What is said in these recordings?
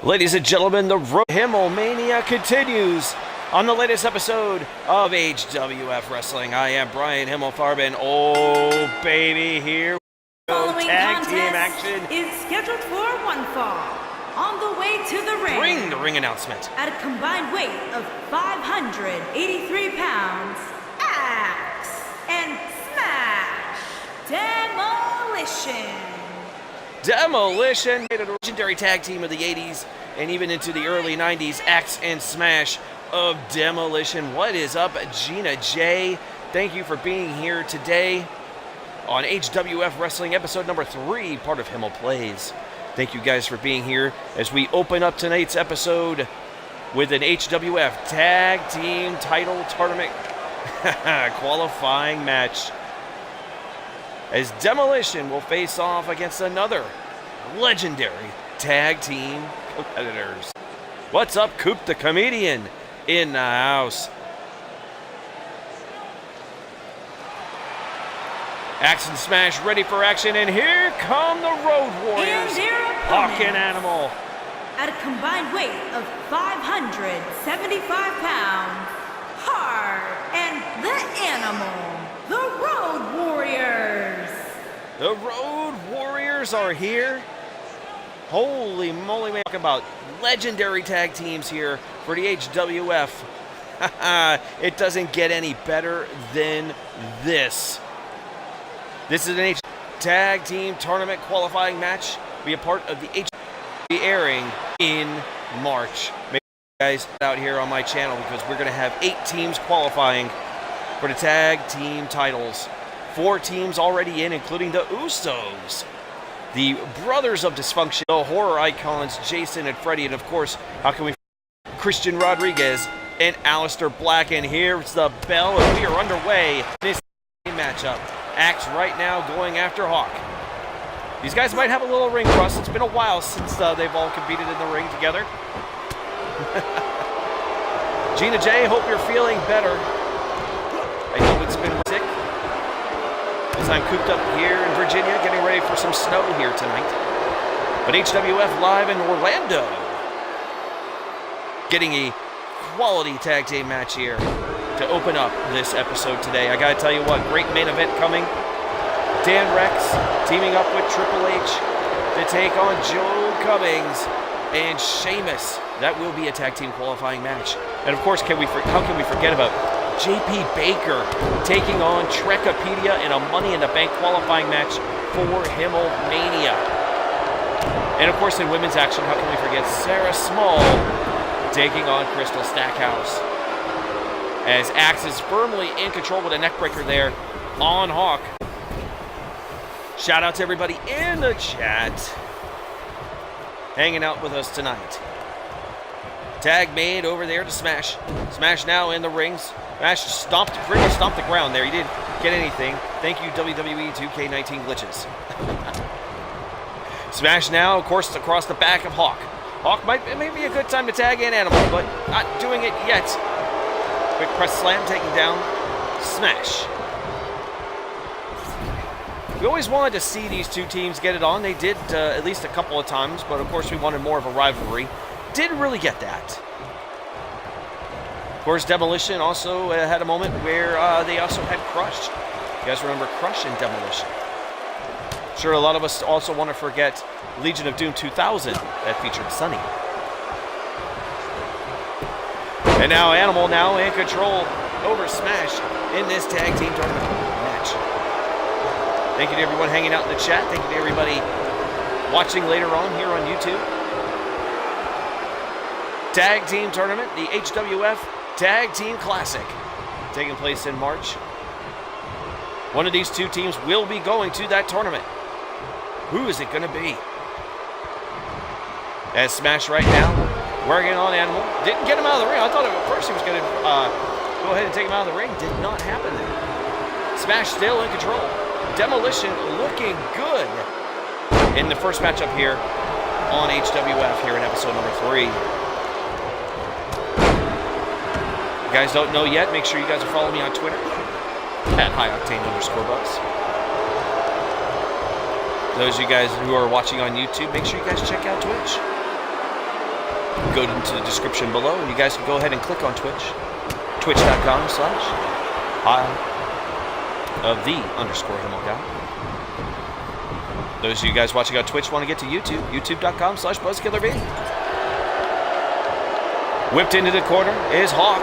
Ladies and gentlemen, the Himmel Mania continues on the latest episode of HWF Wrestling. I am Brian Himmel Farben. Oh, baby, here we go. Following Tag team contest action is scheduled for one fall. On the way to the ring. The ring announcement. At a combined weight of 583 pounds, Axe and Smash Demolition. Demolition made a legendary tag team of the 80s and even into the early 90s. Axe and Smash of Demolition. What is up, Gina J? Thank you for being here today on HWF Wrestling episode number 3, part of Himmel Plays. Thank you guys for being here as we open up tonight's episode with an HWF Tag Team Title Tournament qualifying match, as Demolition will face off against another legendary tag team competitors. What's up, Coop the Comedian in the house? Axe and Smash ready for action, and here come the Road Warriors, Hawk and Animal. At a combined weight of 575 pounds, Hard and the Animal, the Road Warriors. The Road Warriors are here. Holy moly, man. Talk about legendary tag teams here for the HWF. It doesn't get any better than this. This is an Tag Team Tournament qualifying match. Be a part of the HWF airing in March. Make sure you guys out here on my channel because we're going to have 8 teams qualifying for the tag team titles. 4 teams already in, including the Usos, the Brothers of Dysfunction, the horror icons Jason and Freddy, and of course, how can we forget Christian Rodriguez and Aleister Black. And here's the bell, and we are underway in this matchup. Axe right now going after Hawk. These guys might have a little ring rust. It's been a while since they've all competed in the ring together. Gina J, hope you're feeling better. I know it's been sick, as I'm cooped up here in Virginia, getting ready for some snow here tonight. But HWF live in Orlando, getting a quality tag team match here to open up this episode today. I gotta tell you what, great main event coming. Danrex teaming up with Triple H to take on Joe Cummings and Shaemus. That will be a tag team qualifying match. And of course, how can we forget about JP Baker taking on Trekapedia in a Money in the Bank qualifying match for Himmel Mania. And of course, in women's action, how can we forget Sarah Smull taking on Krystal Stackhouse, as Axe is firmly in control with a neckbreaker there on Hawk. Shout out to everybody in the chat hanging out with us tonight. Tag made over there to Smash. Smash now in the rings. Smash pretty much stomped the ground there. He didn't get anything. Thank you, WWE 2K19 glitches. Smash now, of course, across the back of Hawk. Hawk it may be a good time to tag in Animal, but not doing it yet. Quick press slam, taking down Smash. We always wanted to see these two teams get it on. They did at least a couple of times, but of course we wanted more of a rivalry. Didn't really get that. Of course, Demolition also had a moment where they also had Crush. You guys remember Crush and Demolition? Sure, a lot of us also want to forget Legion of Doom 2000 that featured Sunny. And now Animal now in control over Smash in this tag team tournament match. Thank you to everyone hanging out in the chat. Thank you to everybody watching later on here on YouTube. Tag team tournament, the HWF Tag Team Classic, taking place in March. One of these two teams will be going to that tournament. Who is it going to be? As Smash right now, working on Animal. Didn't get him out of the ring. I thought at first he was going to go ahead and take him out of the ring. Did not happen there. Smash still in control. Demolition looking good in the first matchup here on HWF here in episode number 3. If you guys don't know yet, make sure you guys are following me on Twitter at @HighOctane_Buzz. Those of you guys who are watching on YouTube, make sure you guys check out Twitch. go into the description below, and you guys can go ahead and click on Twitch. Twitch.com/the_Himmel guy. Those of you guys watching on Twitch want to get to YouTube, youtube.com/BuzzKillerB. Whipped into the corner is Hawk.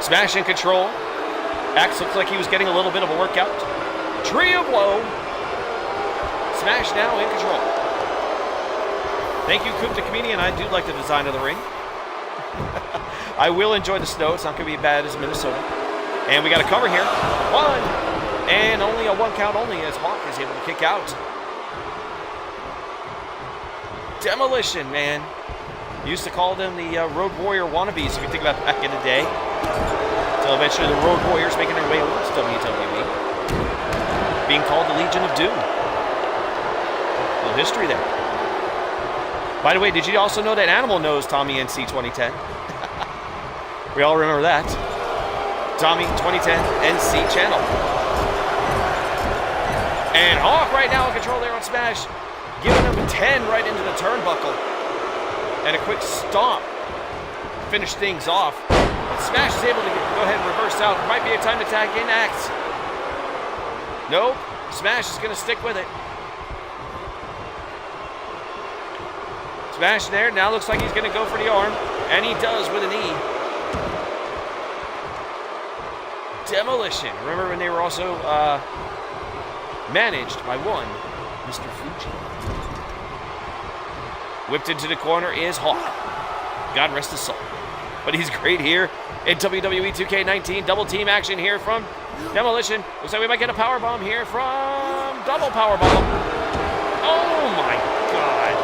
Smash in control. Axe looked like he was getting a little bit of a workout. Tree of Woe. Smash now in control. Thank you, tThe Comedian. I do like the design of the ring. I will enjoy the snow. It's not going to be as bad as Minnesota. And we got a cover here. One. And only a 1 count only as Hawk is able to kick out. Demolition, man. Used to call them the Road Warrior wannabes, if you think about back in the day. Until eventually the Road Warriors making their way over to WWE. Being called the Legion of Doom. A little history there. By the way, did you also know that Animal knows Tommy NC 2010? We all remember that. Tommy 2010 NC channel. And Hawk right now in control there on Smash. Giving him 10 right into the turnbuckle. And a quick stomp. Finish things off. Smash is able to go ahead and reverse out. Might be a time to tag in Axe. Nope. Smash is going to stick with it. Smash there. Now looks like he's going to go for the arm. And he does with a knee. Demolition. Remember when they were also managed by one Mr. Fuji. Whipped into the corner is Hawk. God rest his soul. But he's great here in WWE 2K19. Double team action here from Demolition. Looks like we might get a powerbomb here from Double Powerbomb. Oh my God.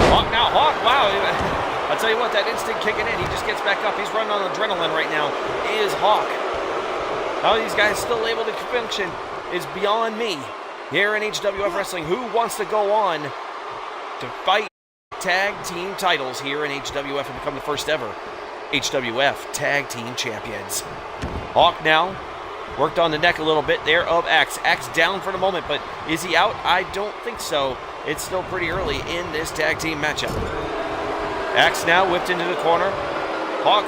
Hawk now. Hawk, wow. I'll tell you what, that instant kicking in, he just gets back up. He's running on adrenaline right now. Is Hawk. How these guys still able to function is beyond me. Here in HWF Wrestling, who wants to go on to fight tag team titles here in HWF and become the first ever HWF Tag Team Champions? Hawk now worked on the neck a little bit there of Axe. Axe down for the moment, but is he out? I don't think so. It's still pretty early in this tag team matchup. Axe now whipped into the corner. Hawk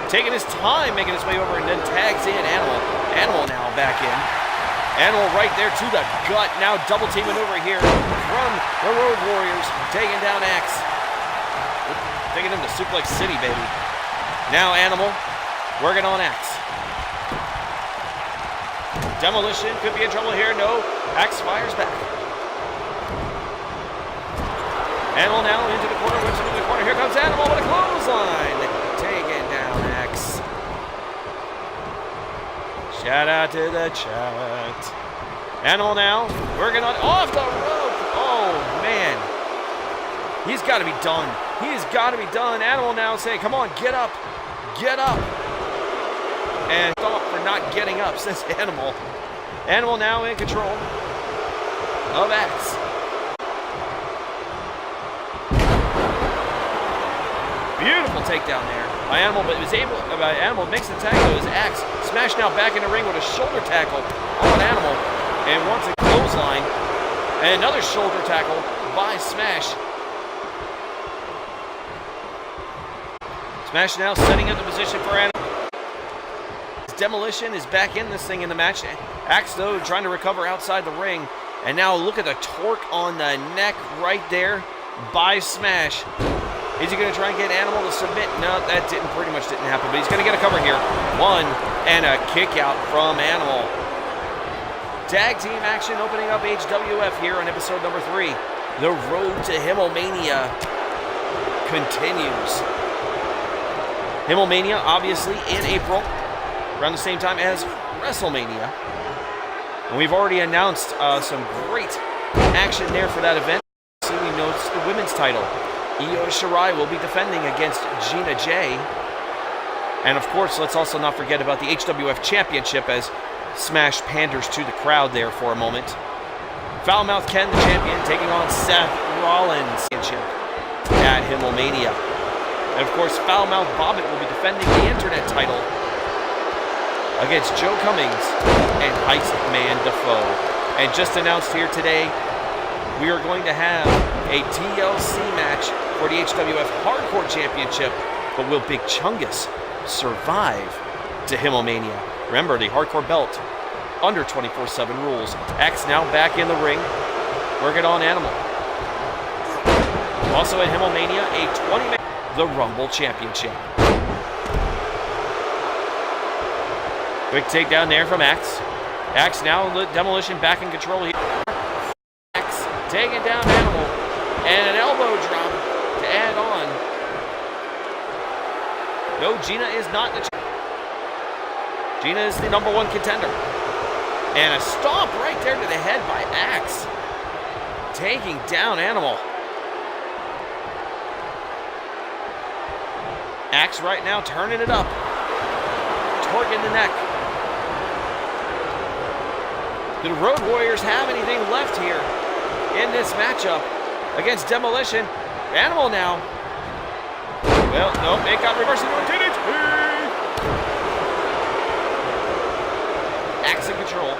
taking his time, making his way over, and then tags in Animal. Animal now back in. Animal right there to the gut. Now double teaming over here from the Road Warriors. Taking down Axe. Taking him to Suplex City, baby. Now Animal working on Axe. Demolition could be in trouble here. No. Axe fires back. Animal now into the corner. Whips into the corner. Here comes Animal with a clothesline. Taking down Axe. Shout out to the chat. Animal now working on off the rope. Oh man, he's got to be done. He's got to be done. Animal now saying, "Come on, get up, get up." And thought for not getting up, says Animal. Animal now in control of Axe. Beautiful takedown there by Animal, but it was able. Animal makes the tag though as Axe. Smash now back in the ring with a shoulder tackle on Animal, and once a clothesline, and another shoulder tackle by Smash. Smash now setting up the position for Animal. Demolition is back in this thing in the match. Axe though trying to recover outside the ring, and now look at the torque on the neck right there by Smash. Is he going to try and get Animal to submit? No, that pretty much didn't happen, but he's going to get a cover here. One, and a kick out from Animal. Tag team action opening up HWF here on episode number 3. The road to Himmel Mania continues. Himmel Mania, obviously, in April, around the same time as WrestleMania. And we've already announced some great action there for that event. So we noticed the women's title. Io Shirai will be defending against Gina J. And of course, let's also not forget about the HWF Championship as Smash panders to the crowd there for a moment. Foulmouth Ken, the champion, taking on Seth Rollins at Himmel Mania. And of course, Foulmouth Bobbit will be defending the Internet title against Joe Cummings and Heist Man Defoe. And just announced here today, we are going to have a TLC match for the HWF Hardcore Championship. But will Big Chungus survive to Himmel Mania? Remember, the Hardcore belt under 24/7 rules. X now back in the ring, working on Animal. Also at Himmel Mania, a 20-man, the Rumble Championship. Quick takedown there from Axe. Axe now, Demolition back in control here. Axe taking down Animal, and an elbow drop to add on. No, Gina is not the Gina is the #1 contender. And a stomp right there to the head by Axe. Taking down Animal. Axe right now turning it up. Torquing the neck. Do the Road Warriors have anything left here in this matchup against Demolition? Animal now. Well, nope, it got reversed into a DDT. Axe in control.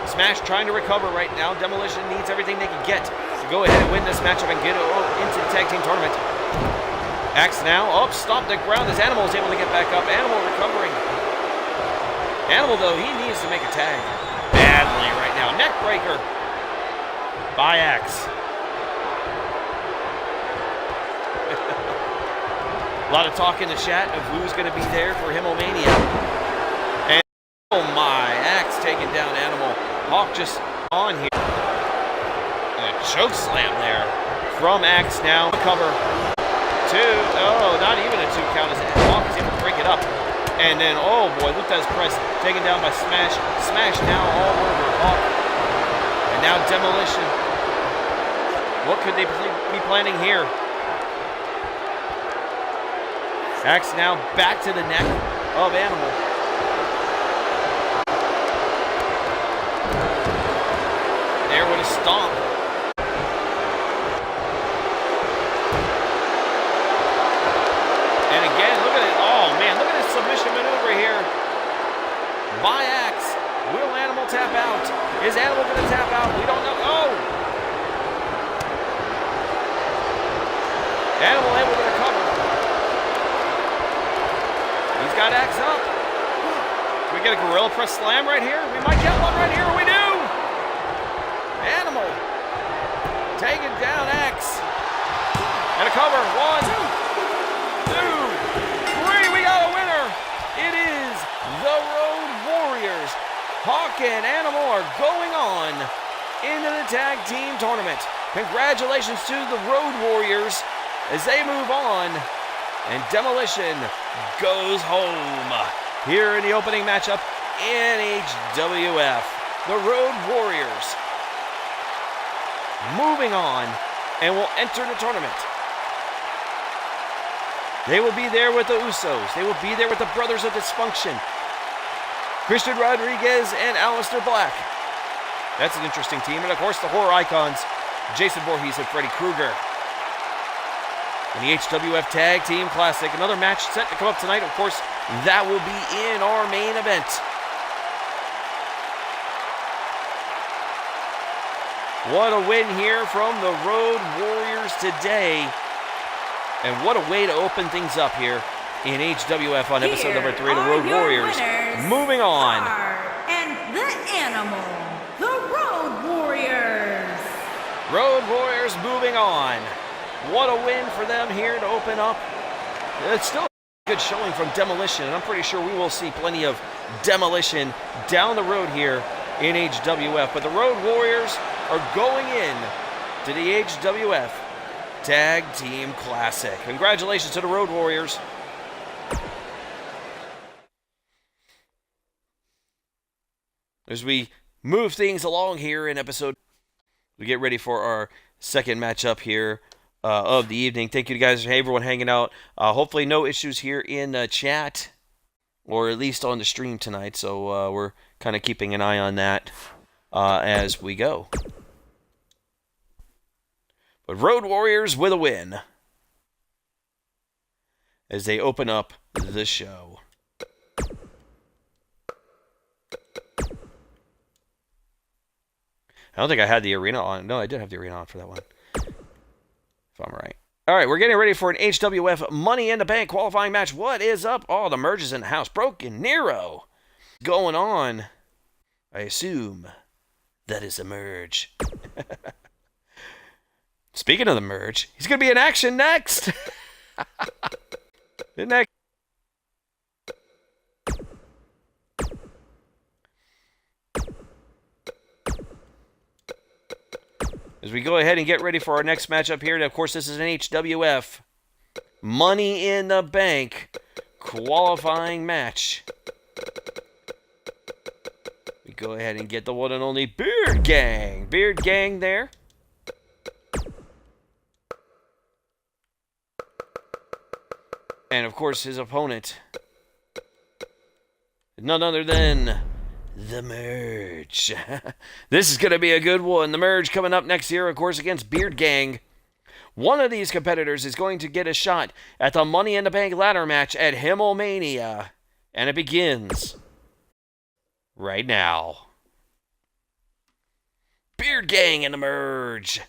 Smash trying to recover right now. Demolition needs everything they can get to go ahead and win this matchup and get into the tag team tournament. Axe now up, stomped the ground as Animal is able to get back up. Animal recovering. Animal, though, he needs to make a tag badly right now. Neck breaker by Axe. A lot of talk in the chat of who's going to be there for Himmel Mania. And oh my, Axe taking down Animal. Hawk just on here. And a choke slam there from Axe now. Cover. Two. Oh, not even a 2 count as Hawk is able to break it up. And then, oh boy, Luthez press taken down by Smash. Smash now all over Hawk. And now Demolition. What could they be planning here? Axe now back to the neck of Animal. There with a stomp. And again, look at it. Oh man, look at this submission maneuver here by Axe. Will Animal tap out? Is Animal going to tap out? We don't know. Oh! Animal able to recover. He's got Axe up. Can we get a gorilla press slam right here? We might get one right here. We do. Animal taking down Axe. And a cover. 1, 2, 3. We got a winner. It is the Road Warriors. Hawk and Animal are going on into the tag team tournament. Congratulations to the Road Warriors as they move on. And Demolition goes home here in the opening matchup in HWF. The Road Warriors moving on and will enter the tournament. They will be there with the Usos. They will be there with the Brothers of Dysfunction, Christian Rodriguez and Aleister Black. That's an interesting team. And of course the horror icons, Jason Voorhees and Freddy Krueger. In the HWF Tag Team Classic, another match set to come up tonight. Of course, that will be in our main event. What a win here from the Road Warriors today. And what a way to open things up here in HWF on episode number 3 of the Road Warriors. Moving on. And the Animal, the Road Warriors. Road Warriors moving on. What a win for them here to open up. It's still a good showing from Demolition, and I'm pretty sure we will see plenty of Demolition down the road here in HWF. But the Road Warriors are going in to the HWF Tag Team Classic. Congratulations to the Road Warriors. As we move things along here in episode, we get ready for our second matchup here of the evening. Thank you guys, hey everyone hanging out. Hopefully no issues here in chat, or at least on the stream tonight. So we're kind of keeping an eye on that as we go. But Road Warriors with a win as they open up the show. I don't think I had the arena on. No, I did have the arena on for that one. If I'm right. All right, we're getting ready for an HWF Money in the Bank qualifying match. What is up? Oh, the merge is in the house. Broken Nero. Going on. I assume that is a merge. Speaking of the merge, he's going to be in action next. Isn't that? As we go ahead and get ready for our next matchup here, and of course this is an HWF Money in the Bank qualifying match. We go ahead and get the one and only Beard Gang. Beard Gang there. And of course his opponent, none other than the Merge. This is going to be a good one. The Merge coming up next year, of course, against Beard Gang. One of these competitors is going to get a shot at the Money in the Bank ladder match at Himmel Mania. And it begins right now. Beard Gang and the Merge.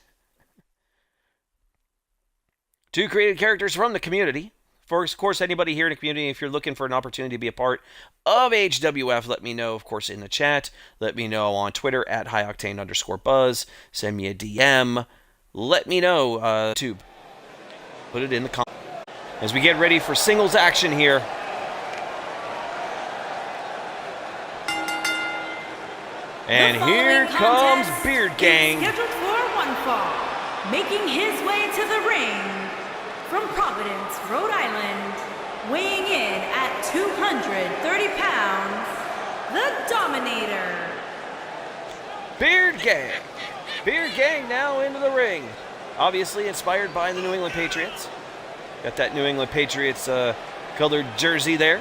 Two created characters from the community. Of course, anybody here in the community, if you're looking for an opportunity to be a part of HWF, let me know, of course, in the chat. Let me know on Twitter at @highoctane_buzz. Send me a DM. Let me know, YouTube. Put it in the comments. As we get ready for singles action here. And here comes Beard Gang. Scheduled for one fall, making his way to the ring. From Providence, Rhode Island, weighing in at 230 pounds, the Dominator. Beard Gang. Beard Gang now into the ring. Obviously inspired by the New England Patriots. Got that New England Patriots colored jersey there.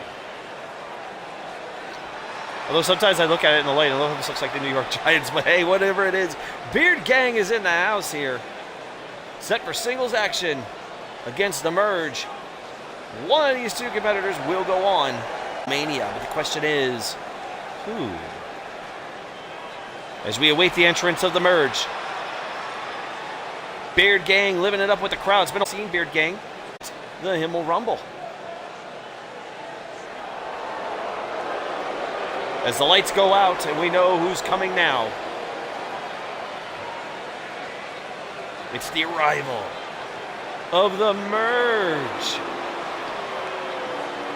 Although sometimes I look at it in the light and I don't know if this looks like the New York Giants, but hey, whatever it is, Beard Gang is in the house here. Set for singles action against the Merge. One of these two competitors will go on Mania, but the question is, who? As we await the entrance of the Merge. Beard Gang living it up with the crowd. It's been seen Beard Gang. The Himmel Rumble. As the lights go out and we know who's coming now. It's the arrival of the Merge.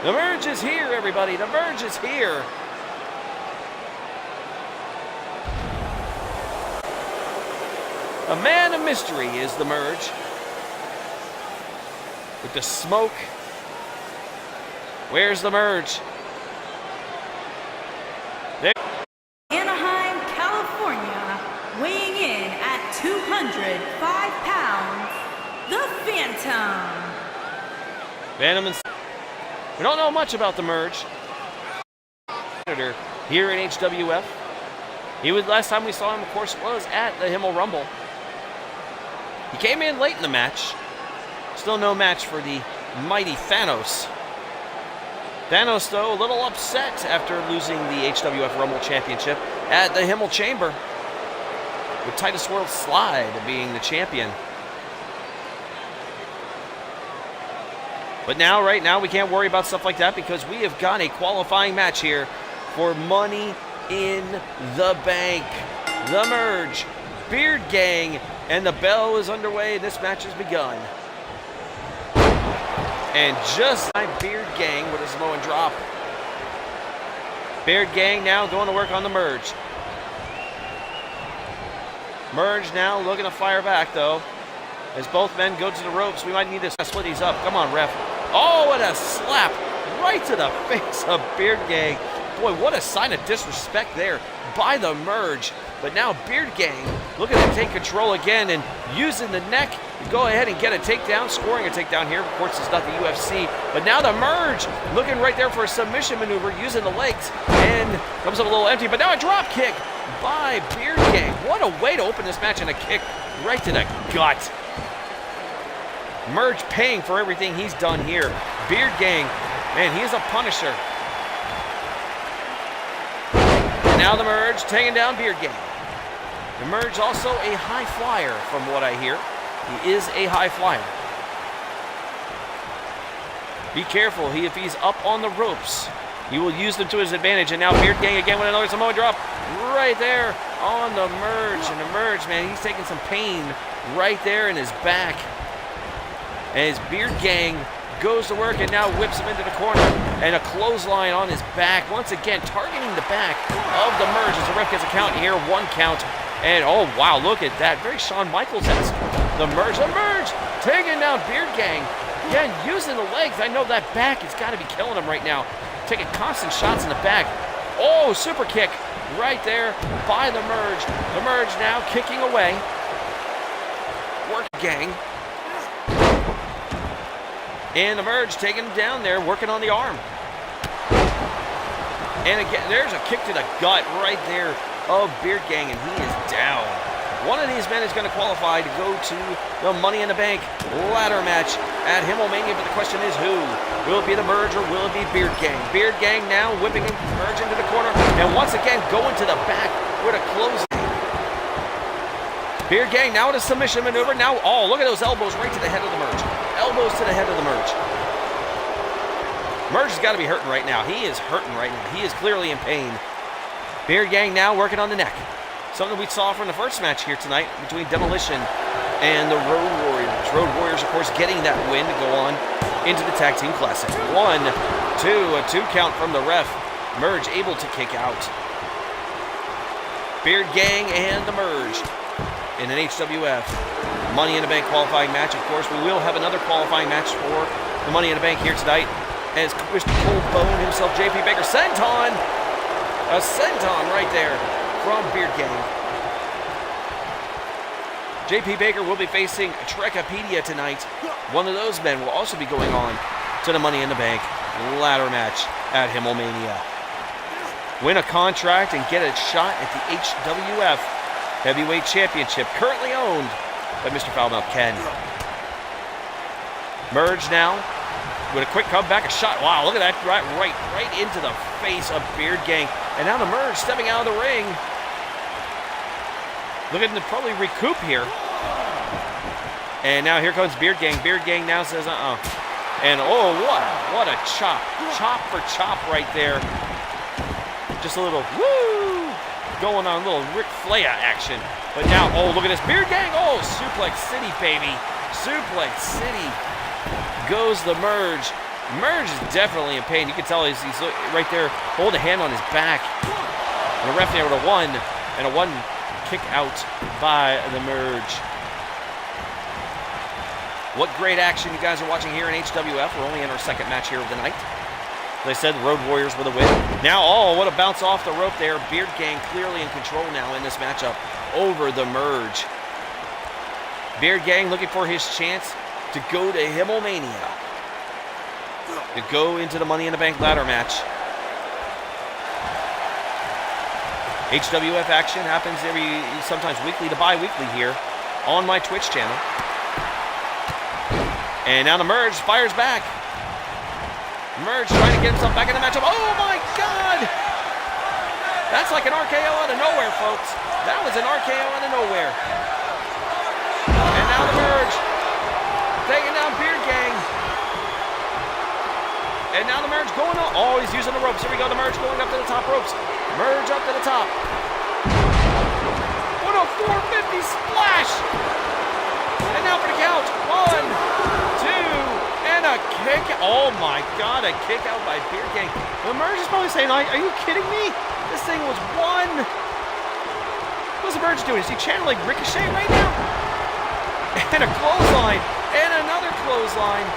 The Merge is here, everybody. The Merge is here. A man of mystery is the Merge. With the smoke. Where's the Merge? There. Anaheim, California, weighing in at 205 pounds. The Phantom. Phantom and... We don't know much about the Merge. Here in HWF. Last time we saw him, of course, was at the Himmel Rumble. He came in late in the match. Still no match for the mighty Thanos. Thanos, though, a little upset after losing the HWF Rumble Championship at the Himmel Chamber. With Titus World Slide being the champion. But now, right now, we can't worry about stuff like that because we have got a qualifying match here for Money in the Bank. The Merge, Beard Gang, and the bell is underway. This match has begun. And just like Beard Gang with a Samoan drop. Beard Gang now going to work on the Merge. Merge now looking to fire back, though. As both men go to the ropes, we might need to split these up. Come on, ref. Oh, what a slap right to the face of Beard Gang. Boy, what a sign of disrespect there by the Merge. But now Beard Gang looking to take control again and using the neck to go ahead and get a takedown, scoring a takedown here. Of course, it's not the UFC. But now the Merge looking right there for a submission maneuver using the legs and comes up a little empty. But now a drop kick by Beard Gang. What a way to open this match, and a kick right to the gut. Merge paying for everything he's done here. Beard Gang, man, he is a punisher. And now the Merge taking down Beard Gang. The Merge also a high flyer, from what I hear. He is a high flyer. Be careful, if he's up on the ropes, he will use them to his advantage. And now Beard Gang again with another Samoa drop right there on the Merge. And the Merge, man, he's taking some pain right there in his back. And his Beard Gang goes to work and now whips him into the corner. And a clothesline on his back. Once again, targeting the back of the Merge as the ref gets a count here. 1 count. And oh, wow, look at that. Very Shawn Michaels-esque. The Merge taking down Beard Gang. Again, using the legs. I know that back has got to be killing him right now. Taking constant shots in the back. Oh, super kick right there by the Merge. The Merge now kicking away. Work Gang. And the Merge taking him down there, working on the arm. And again, there's a kick to the gut right there of Beard Gang, and he is down. One of these men is going to qualify to go to the Money in the Bank ladder match at Himmel Mania, but the question is who? Will it be the Merge or will it be Beard Gang? Beard Gang now whipping Merge into the corner, and once again going to the back with a close. Beard Gang now with a submission maneuver. Now, oh, look at those elbows right to the head of the Merge. Elbows to the head of the Merge. Merge has got to be hurting right now. He is hurting right now. He is clearly in pain. Beard Gang now working on the neck. Something we saw from the first match here tonight between Demolition and the Road Warriors. Road Warriors, of course, getting that win to go on into the Tag Team Classic. 1, 2, a 2 count from the ref. Merge able to kick out. Beard Gang and the Merge in an HWF Money in the Bank qualifying match. Of course, we will have another qualifying match for the Money in the Bank here tonight as Mr. Cole Bone himself, JP Baker, senton. A senton right there from Beard Gang. JP Baker will be facing Trekapedia tonight. One of those men will also be going on to the Money in the Bank ladder match at Himmel Mania. Win a contract and get a shot at the HWF Heavyweight Championship, currently owned by Mr. Foulmouth Ken. Merge now with a quick comeback, a shot. Wow, look at that, right into the face of Beard Gang. And now the Merge stepping out of the ring. Looking to probably recoup here. And now here comes Beard Gang. Beard Gang now says, And oh, what a chop. Chop for chop right there. Just a little woo going on, a little Ric Flair action. But now, oh, look at this. Beard Gang, oh, Suplex City, baby. Suplex City goes the Merge. Merge is definitely in pain. You can tell he's right there holding a hand on his back. And the ref there with a 1 and a 1 kick out by the Merge. What great action you guys are watching here in HWF. We're only in our second match here of the night. As I said, the Road Warriors with a win. Now, oh, what a bounce off the rope there. Beard Gang clearly in control now in this matchup over the Merge. Beard Gang looking for his chance to go to Himmel Mania, to go into the Money in the Bank ladder match. HWF action happens sometimes weekly to bi-weekly here on my Twitch channel. And now the Merge fires back. Merge trying to get himself back in the matchup. Oh my God! That's like an RKO out of nowhere, folks. That was an RKO out of nowhere. And now the Merge taking down Beard Gang. And now the Merge going on. Oh, he's using the ropes. Here we go. The Merge going up to the top ropes. Merge up to the top. What a 450 splash. And now for the count. 1, 2, and a kick. Oh my God, a kick out by Beard Gang. The Merge is probably saying, are you kidding me? This thing was 1. What's the Merge doing? Is he channeling Ricochet right now? And a clothesline. And another clothesline.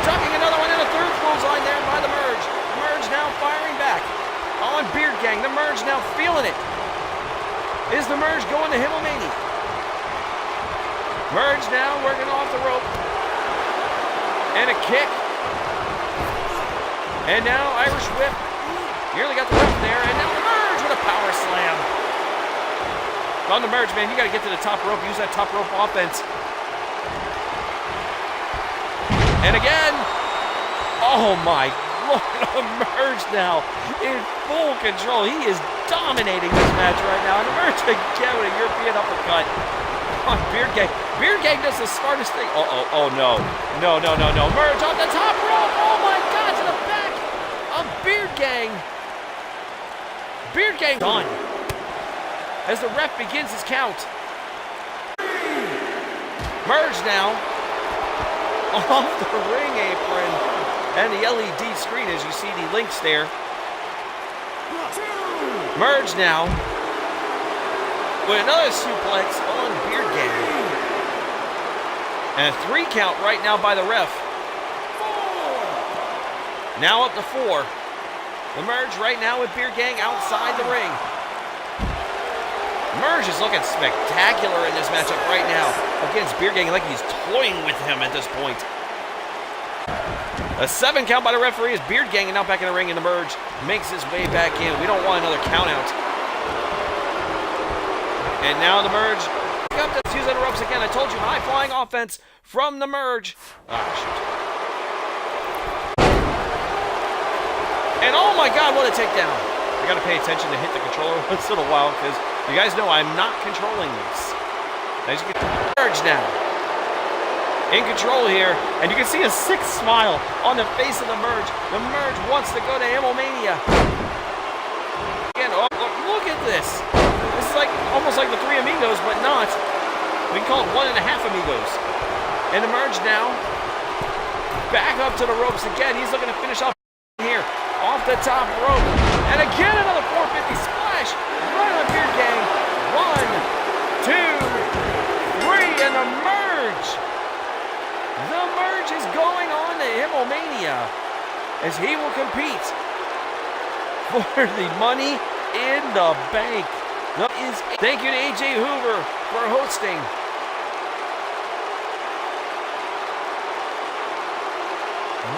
Tucking another one in, a third clothesline there by the Merge. The Merge now firing back on Beard Gang. The Merge now feeling it. Is the Merge going to Himmel Mania? Merge now working off the rope. And a kick. And now Irish whip. Nearly got the ref there. And now the Merge with a power slam. On the Merge, man, you got to get to the top rope. Use that top rope offense. And again, oh my Lord, the Merge now in full control. He is dominating this match right now. And Merge again with a European uppercut on Beard Gang. Beard Gang does the smartest thing. Oh no. No. Merge on the top rope. Oh my God, to the back of Beard Gang. Beard Gang done. As the ref begins his count. Merge now. Off the ring apron and the LED screen as you see the links there. Merge now with another suplex on Beard Gang. And a 3 count right now by the ref. Now up to 4. The Merge right now with Beard Gang outside the ring. Merge is looking spectacular in this matchup right now against Beard Gang, like he's toying with him at this point. A 7 count by the referee as Beard Gang is now back in the ring, and the Merge makes his way back in. We don't want another count out. And now the Merge up to use on the ropes again. I told you, high flying offense from the Merge. Shoot. And oh my God, what a takedown. I gotta pay attention to hit the controller once in a while because you guys know I'm not controlling this. As you can Merge now. In control here, and you can see a sick smile on the face of the Merge. The Merge wants to go to Himmel Mania. Again, oh, look at this. This is like almost like the 3 Amigos, but not. We can call it 1.5 Amigos. And the Merge now back up to the ropes again. He's looking to finish off here off the top rope. And again, another 450 splash right on Beard Gang. 1, 2, 3, and the Merge. The Merge is going on to Himmel Mania as he will compete for the Money in the Bank. Thank you to AJ Hoover for hosting.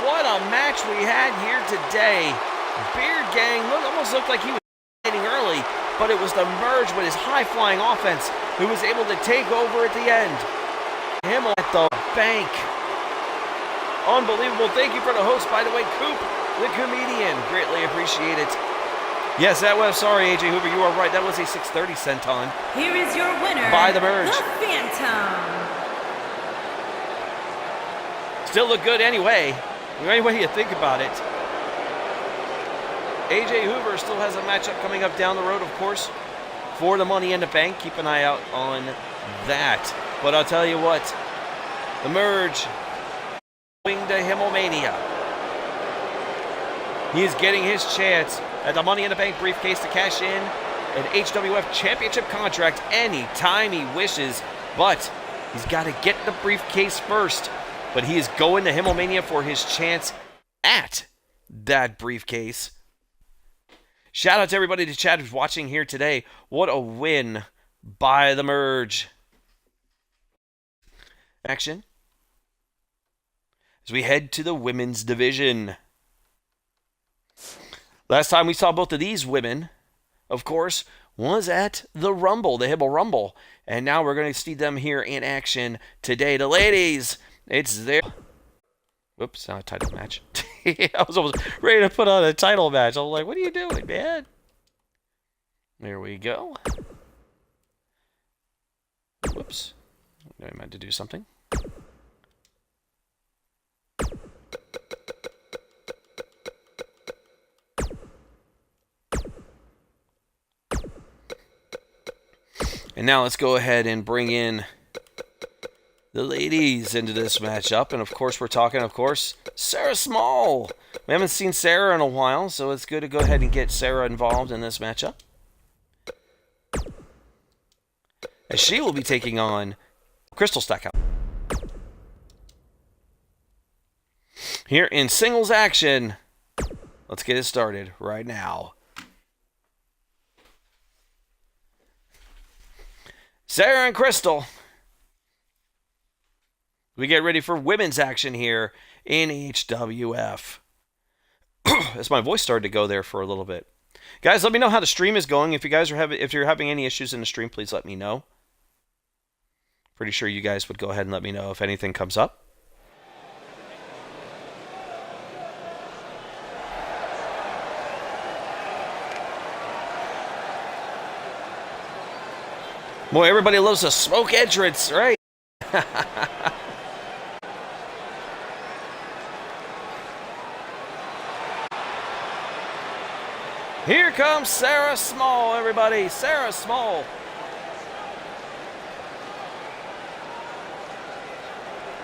What a match we had here today. Beard Gang almost looked like he was hitting early, but it was the Merge with his high-flying offense who was able to take over at the end. Himmel at the bank. Unbelievable. Thank you for the host, by the way, Coop, the comedian. Greatly appreciate it. Yes, that was, sorry, AJ Hoover, you are right. That was a 630 senton. Here is your winner, by the Merge. The Phantom. Still look good anyway. Any way you think about it. AJ Hoover still has a matchup coming up down the road, of course, for the Money in the Bank. Keep an eye out on that. But I'll tell you what, the Merge going to Himmel Mania. He's getting his chance at the Money in the Bank briefcase to cash in an HWF Championship contract anytime he wishes. But he's got to get the briefcase first. But he is going to Himmel Mania for his chance at that briefcase. Shout out to everybody to chat who's watching here today. What a win by the Merge. Action as we head to the women's division. Last time we saw both of these women, of course, was at the Rumble, the Himmel Rumble. And now we're going to see them here in action today. The ladies, it's their... Whoops, not a title match. I was almost ready to put on a title match. I was like, what are you doing, man? There we go. Whoops. I meant to do something. And now let's go ahead and bring in the ladies into this matchup. And of course, we're talking, of course, Sarah Smull. We haven't seen Sarah in a while, so it's good to go ahead and get Sarah involved in this matchup. As she will be taking on Krystal Stackhouse. Here in singles action, let's get it started right now. Sarah and Krystal. We get ready for women's action here in HWF. As my voice started to go there for a little bit. Guys, let me know how the stream is going. If you're having any issues in the stream, please let me know. Pretty sure you guys would go ahead and let me know if anything comes up. Boy, everybody loves a smoke entrance, right? Here comes Sarah Smull, everybody. Sarah Smull.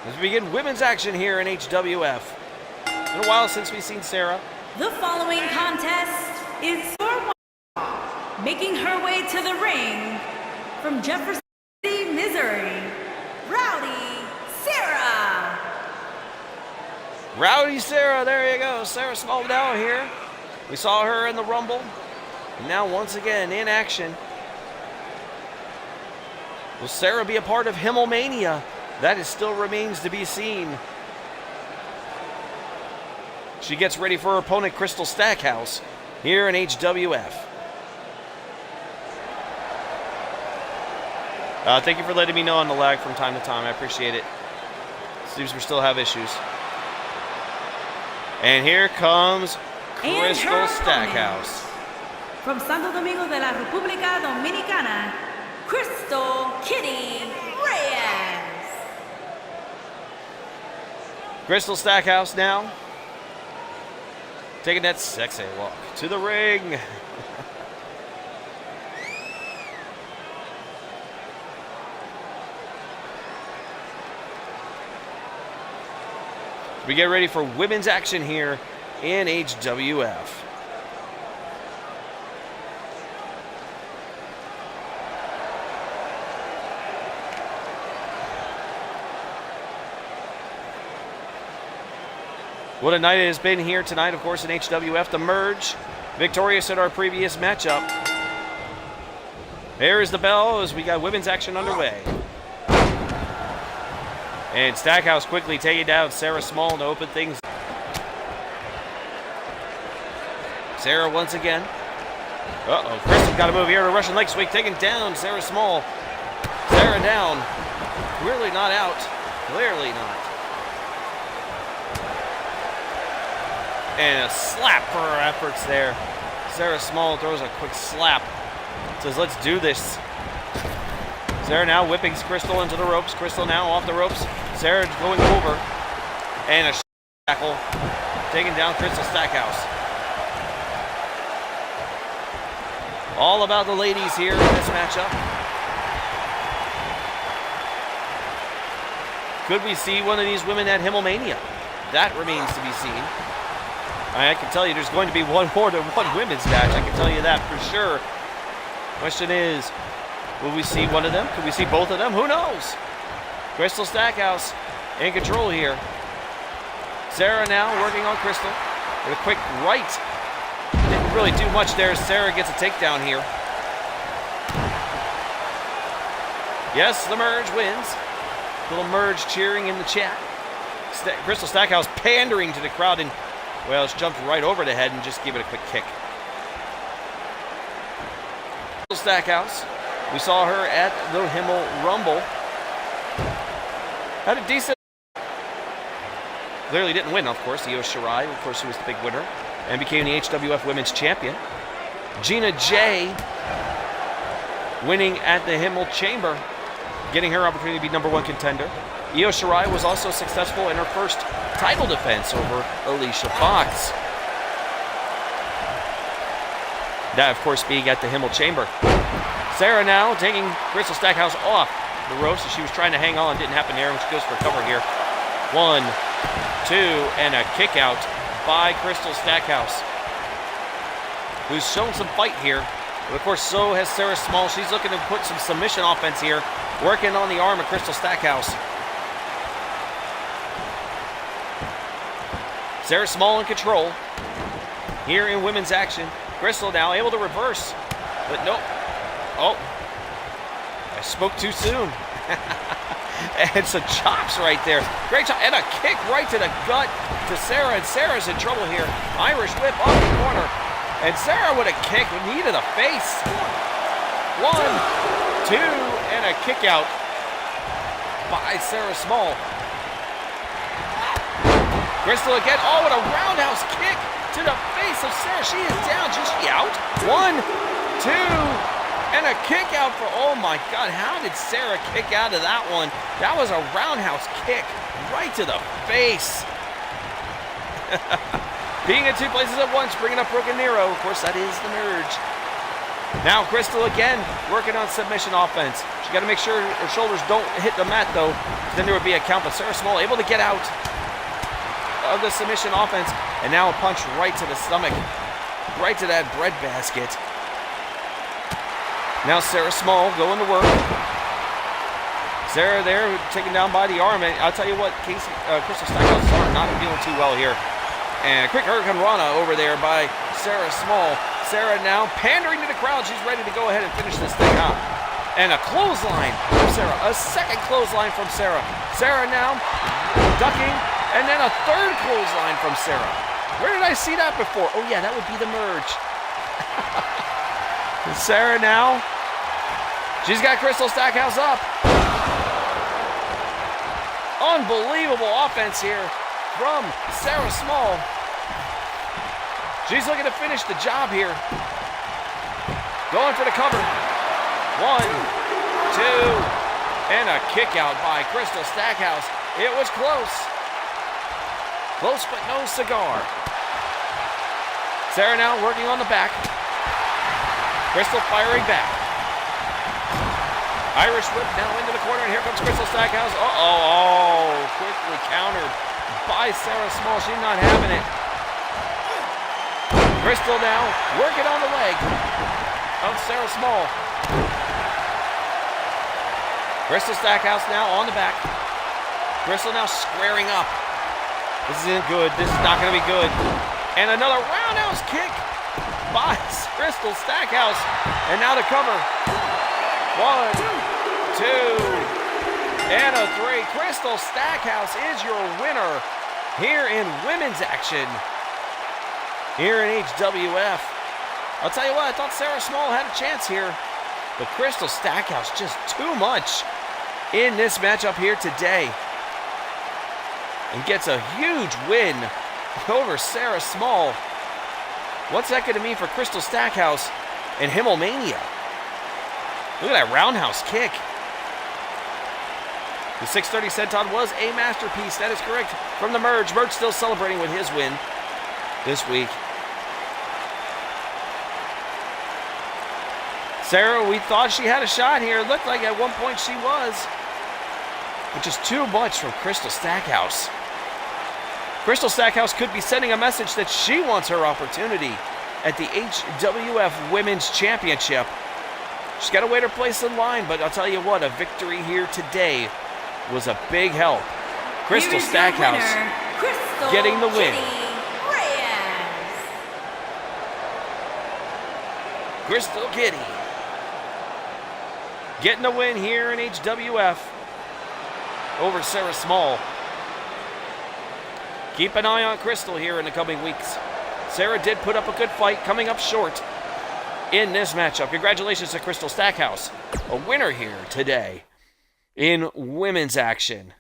As we begin women's action here in HWF. It's been a while since we've seen Sarah. The following contest is for making her way to the ring from Jefferson City, Missouri, Rowdy Sarah. Rowdy Sarah, there you go. Sarah Smull down here. We saw her in the Rumble. And now once again in action. Will Sarah be a part of Himmel Mania? That is still remains to be seen. She gets ready for her opponent, Krystal Stackhouse, here in HWF. Thank you for letting me know on the lag from time to time. I appreciate it. Seems we still have issues. And here comes Krystal Stackhouse. From Santo Domingo de la República Dominicana, Krystal Kitty Reyes. Krystal Stackhouse now taking that sexy walk to the ring. We get ready for women's action here in HWF. What a night it has been here tonight, of course, in HWF. The Merge, victorious in our previous matchup. There is the bell as we got women's action underway. And Stackhouse quickly taking down Sarah Smull to open things. Sarah once again. Uh-oh, Krystal got to move here to Russian leg sweep, taking down Sarah Smull. Sarah down. Clearly not out. Clearly not. And a slap for her efforts there. Sarah Smull throws a quick slap. Says, let's do this. Sarah now whipping Krystal into the ropes. Krystal now off the ropes. Sarah going over. And a tackle. Taking down Krystal Stackhouse. All about the ladies here in this matchup. Could we see one of these women at Himmel Mania? That remains to be seen. I can tell you there's going to be one more than one women's match. I can tell you that for sure. Question is, will we see one of them? Could we see both of them? Who knows? Krystal Stackhouse in control here. Sarah now working on Krystal with a quick right. Didn't really do much there. Sarah gets a takedown here. Yes, the Merge wins. Little Merge cheering in the chat. Krystal Stackhouse pandering to the crowd and, well, she jumped right over the head and just gave it a quick kick. Krystal Stackhouse. We saw her at the Himmel Rumble. Had a decent... Clearly didn't win, of course. Io Shirai, of course, who was the big winner and became the HWF Women's Champion. Gina J winning at the Himmel Chamber, getting her opportunity to be #1 contender. Io Shirai was also successful in her first title defense over Alicia Fox. That, of course, being at the Himmel Chamber. Sarah now taking Krystal Stackhouse off the ropes as she was trying to hang on. Didn't happen there, and she goes for a cover here. 1, 2, and a kick out by Krystal Stackhouse, who's shown some fight here. But of course, so has Sarah Smull. She's looking to put some submission offense here, working on the arm of Krystal Stackhouse. Sarah Smull in control here in women's action. Krystal now able to reverse, but nope. Oh, I spoke too soon. And some chops right there. Great chop, and a kick right to the gut to Sarah, and Sarah's in trouble here. Irish whip off the corner, and Sarah with a kick, knee to the face. 1, 2, and a kick out by Sarah Smull. Krystal again, oh, and a roundhouse kick to the face of Sarah. She is down, is she out? 1, 2, And a kick out for, oh my God, how did Sarah kick out of that one? That was a roundhouse kick right to the face. Being in two places at once, bringing up Broken Nero. Of course, that is the merge. Now Krystal again, working on submission offense. She got to make sure her shoulders don't hit the mat though, then there would be a count, but Sarah Smull able to get out of the submission offense, and now a punch right to the stomach, right to that bread basket. Now Sarah Smull going to work. Sarah there taken down by the arm, and I'll tell you what, Krystal Stackhouse arm not feeling too well here. And a quick Hurricane Rana over there by Sarah Smull. Sarah now pandering to the crowd. She's ready to go ahead and finish this thing up. And a clothesline from Sarah. A second clothesline from Sarah. Sarah now ducking, and then a third clothesline from Sarah. Where did I see that before? Oh yeah, that would be the merge. And Sarah now, she's got Krystal Stackhouse up. Unbelievable offense here from Sarah Smull. She's looking to finish the job here. Going for the cover. 1, 2, and a kick out by Krystal Stackhouse. It was close. Close but no cigar. Sarah now working on the back. Krystal firing back. Irish whip now into the corner, and here comes Krystal Stackhouse. Oh, quickly countered by Sarah Smull. She's not having it. Krystal now working on the leg of Sarah Smull. Krystal Stackhouse now on the back. Krystal now squaring up. This isn't good. This is not going to be good. And another roundhouse kick by Krystal Stackhouse. And now to cover. 1, 2, and a 3. Krystal Stackhouse is your winner here in women's action here in HWF. I'll tell you what, I thought Sarah Smull had a chance here, but Krystal Stackhouse just too much in this matchup here today. And gets a huge win over Sarah Smull. What's that going to mean for Krystal Stackhouse and Himmel Mania? Look at that roundhouse kick. The 630 senton was a masterpiece. That is correct. From the merge. Merge still celebrating with his win this week. Sarah, we thought she had a shot here. It looked like at one point she was. But just too much from Krystal Stackhouse. Krystal Stackhouse could be sending a message that she wants her opportunity at the HWF Women's Championship. She's got to wait her place in line, but I'll tell you what, a victory here today was a big help. Krystal Stackhouse getting the win. Krystal Kitty getting the win here in HWF over Sarah Smull. Keep an eye on Krystal here in the coming weeks. Sarah did put up a good fight, coming up short in this matchup. Congratulations to Krystal Stackhouse, a winner here today in women's action.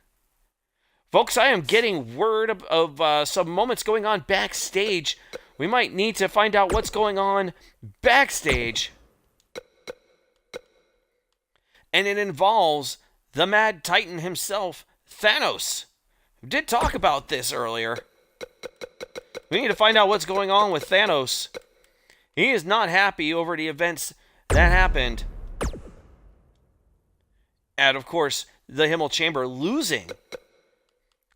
Folks, I am getting word of some moments going on backstage. We might need to find out what's going on backstage. And it involves the Mad Titan himself, Thanos. We did talk about this earlier. We need to find out what's going on with Thanos. He is not happy over the events that happened. And, of course, the Himmel Chamber losing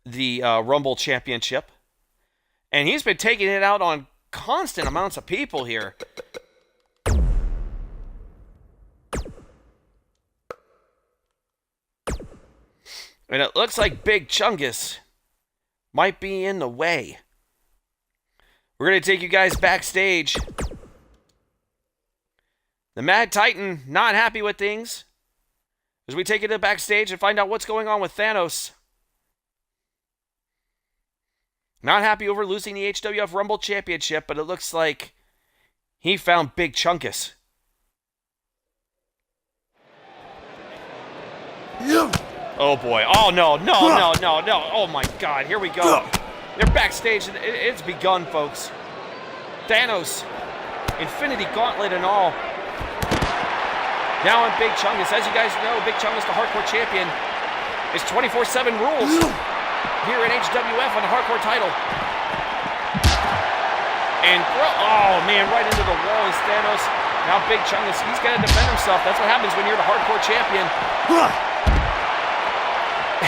the Rumble Championship. And he's been taking it out on constant amounts of people here. And it looks like Big Chungus might be in the way. We're going to take you guys backstage. The Mad Titan not happy with things. As we take it to backstage and find out what's going on with Thanos. Not happy over losing the HWF Rumble Championship, but it looks like he found Big Chungus. Oh boy. Oh no. Oh my God. Here we go. They're backstage. It's begun, folks. Thanos. Infinity Gauntlet and all. Now on Big Chungus. As you guys know, Big Chungus, the hardcore champion, is 24/7 rules here in HWF on the hardcore title. And oh man, right into the wall is Thanos. Now Big Chungus, he's got to defend himself. That's what happens when you're the hardcore champion.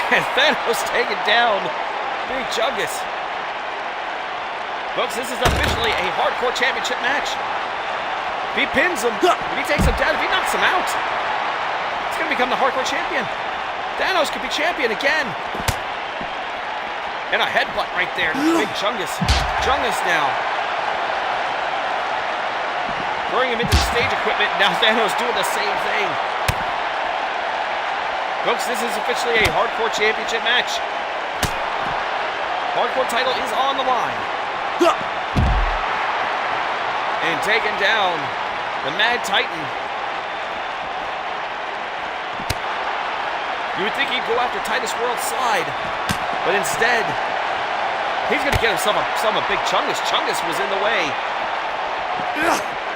And Thanos taking down Big Chungus. Folks, this is officially a hardcore championship match. If he pins him, if he takes him down, if he knocks him out, he's going to become the hardcore champion. Thanos could be champion again. And a headbutt right there to Big Chungus. Chungus now throwing him into the stage equipment. Now Thanos doing the same thing. Folks, this is officially a hardcore championship match. Hardcore title is on the line. And taking down the Mad Titan. You would think he'd go after Titus World's side, but instead, he's going to get himself some of Big Chungus. Chungus was in the way.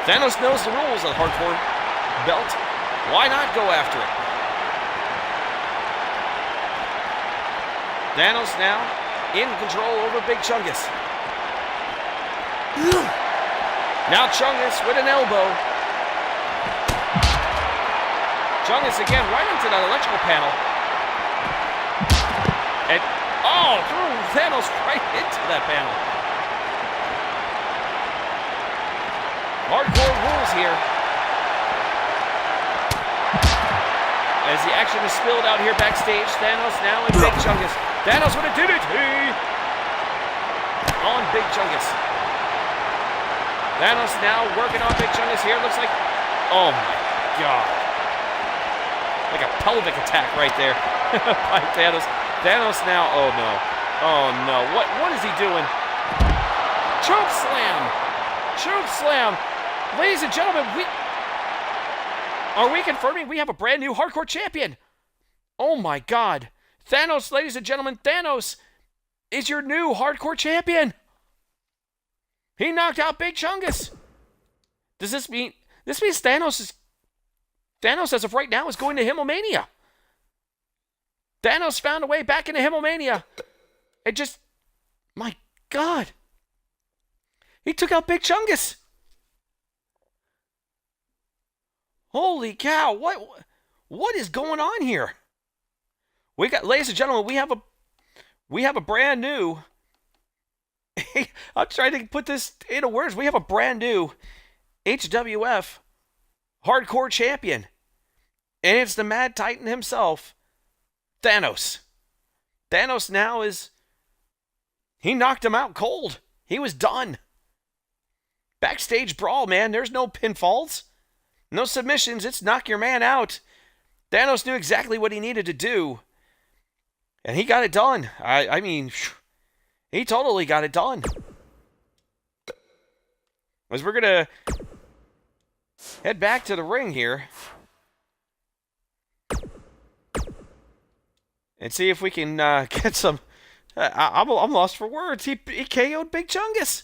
Thanos knows the rules of the hardcore belt. Why not go after it? Thanos now in control over Big Chungus. Now Chungus with an elbow. Chungus again right into that electrical panel. And oh, threw Thanos right into that panel. Hardcore rules here. As the action is spilled out here backstage, Thanos now in Big Chungus. Thanos with a DDT on Big Chungus. Thanos now working on Big Chungus here. Looks like, oh my God. Like a pelvic attack right there by Thanos. Thanos now, oh no. Oh no, what is he doing? Choke slam. Choke slam. Ladies and gentlemen, are we confirming we have a brand new hardcore champion? Oh my God. Thanos, ladies and gentlemen, Thanos is your new hardcore champion. He knocked out Big Chungus. Does this mean Thanos as of right now is going to Himmel Mania? Thanos found a way back into Himmel Mania. It just, my God. He took out Big Chungus. Holy cow, what is going on here? We got, ladies and gentlemen, we have a brand new, I'm trying to put this into words. We have a brand new HWF hardcore champion. And it's the Mad Titan himself, Thanos. Thanos now he knocked him out cold. He was done. Backstage brawl, man. There's no pinfalls. No submissions. It's knock your man out. Thanos knew exactly what he needed to do. And he got it done. I mean, he totally got it done. As we're going to head back to the ring here and see if we can get some... I'm lost for words. He KO'd Big Chungus.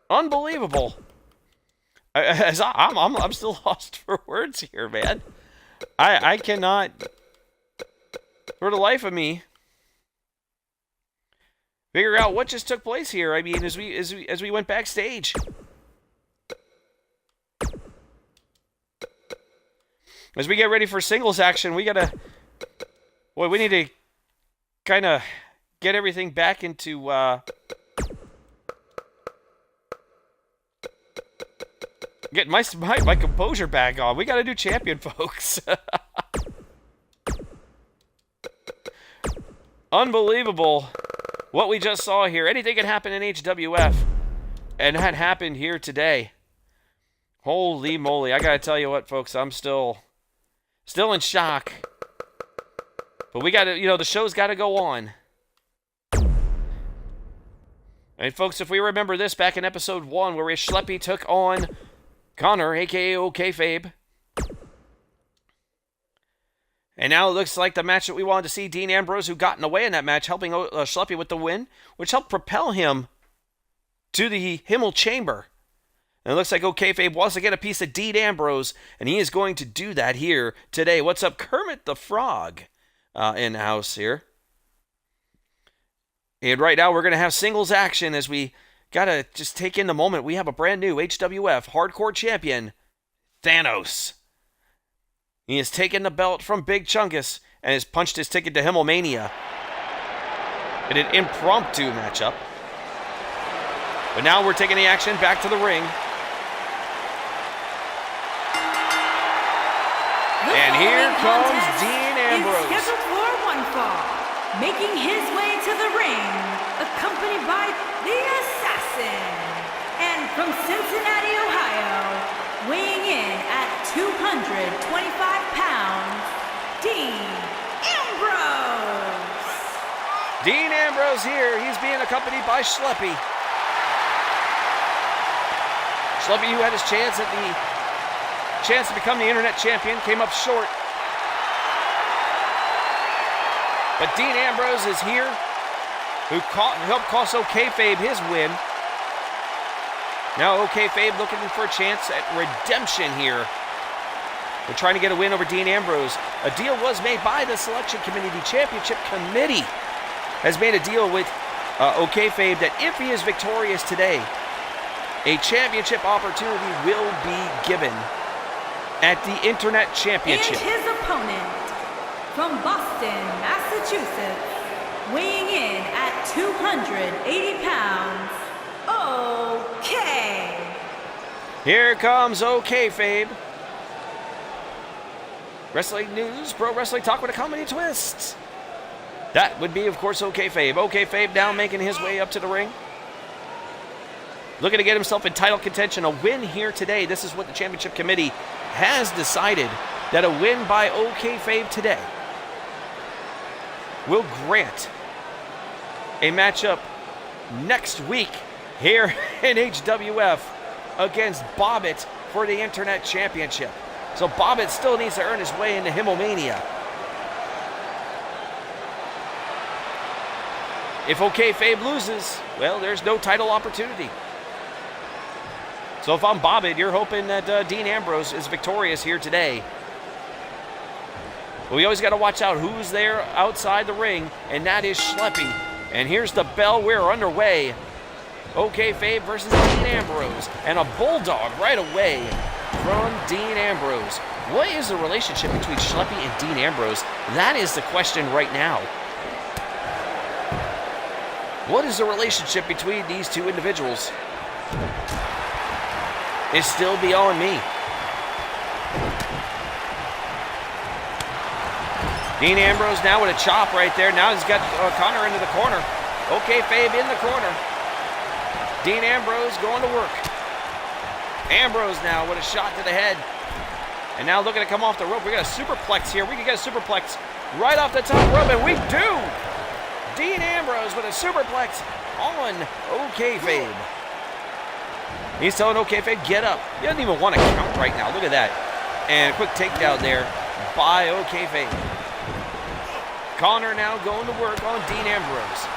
Unbelievable. I'm still lost for words here, man. I cannot, for the life of me, figure out what just took place here. I mean, as we went backstage. As we get ready for singles action, we need to kind of get everything back into get my composure back on. We got to do champion, folks. Unbelievable what we just saw here. Anything can happen in HWF, and that happened here today. Holy moly. I got to tell you what, folks, I'm still in shock. But we got to, the show's got to go on. And folks, if we remember this back in episode 1 where Schleppy took on Connor, a.k.a. OkayFabe. And now it looks like the match that we wanted to see, Dean Ambrose, who got in the way in that match, helping Schleppy with the win, which helped propel him to the Himmel Chamber. And it looks like OkayFabe wants to get a piece of Dean Ambrose, and he is going to do that here today. What's up, Kermit the Frog in the house here? And right now we're going to have singles action as we got to just take in the moment. We have a brand new HWF Hardcore Champion, Thanos. He has taken the belt from Big Chungus and has punched his ticket to Himmel Mania in an impromptu matchup. But now we're taking the action back to the ring. And here comes Dean Ambrose. Is scheduled for one fall, making his way to the ring, accompanied by the Assassin. And from Cincinnati, Ohio, weighing in at 225 pounds, Dean Ambrose. Dean Ambrose here. He's being accompanied by Schleppy. Schleppy, who had his chance to become the internet champion, came up short. But Dean Ambrose is here, who helped cost OkayFabe his win. Now OkayFabe looking for a chance at redemption here. We're trying to get a win over Dean Ambrose. A deal was made by the Selection Committee. The Championship Committee has made a deal with OkayFabe that if he is victorious today, a championship opportunity will be given at the Internet Championship. And his opponent from Boston, Massachusetts, weighing in at 280 pounds, Okay. Here comes OkayFabe. Wrestling news, pro wrestling talk with a comedy twist. That would be, of course, OkayFabe. OkayFabe now making his way up to the ring. Looking to get himself in title contention. A win here today. This is what the Championship Committee has decided, that a win by OkayFabe today will grant a matchup next week here in HWF against Bobbitt for the Internet Championship. So Bobbitt still needs to earn his way into Himmel Mania. If OkayFabe loses, well, there's no title opportunity. So if I'm Bobbitt, you're hoping that Dean Ambrose is victorious here today. But we always got to watch out who's there outside the ring, and that is Schleppy. And here's the bell. We're underway. OkayFabe versus Dean Ambrose, and a bulldog right away from Dean Ambrose. What is the relationship between Schleppy and Dean Ambrose? That is the question right now. What is the relationship between these two individuals? It's still beyond me. Dean Ambrose now with a chop right there. Now he's got Connor into the corner. OkayFabe in the corner. Dean Ambrose going to work. Ambrose now with a shot to the head. And now looking to come off the rope. We got a superplex here. We can get a superplex right off the top rope, and we do! Dean Ambrose with a superplex on OkayFabe. He's telling OkayFabe, get up. He doesn't even want to count right now. Look at that. And a quick takedown there by OkayFabe. Connor now going to work on Dean Ambrose.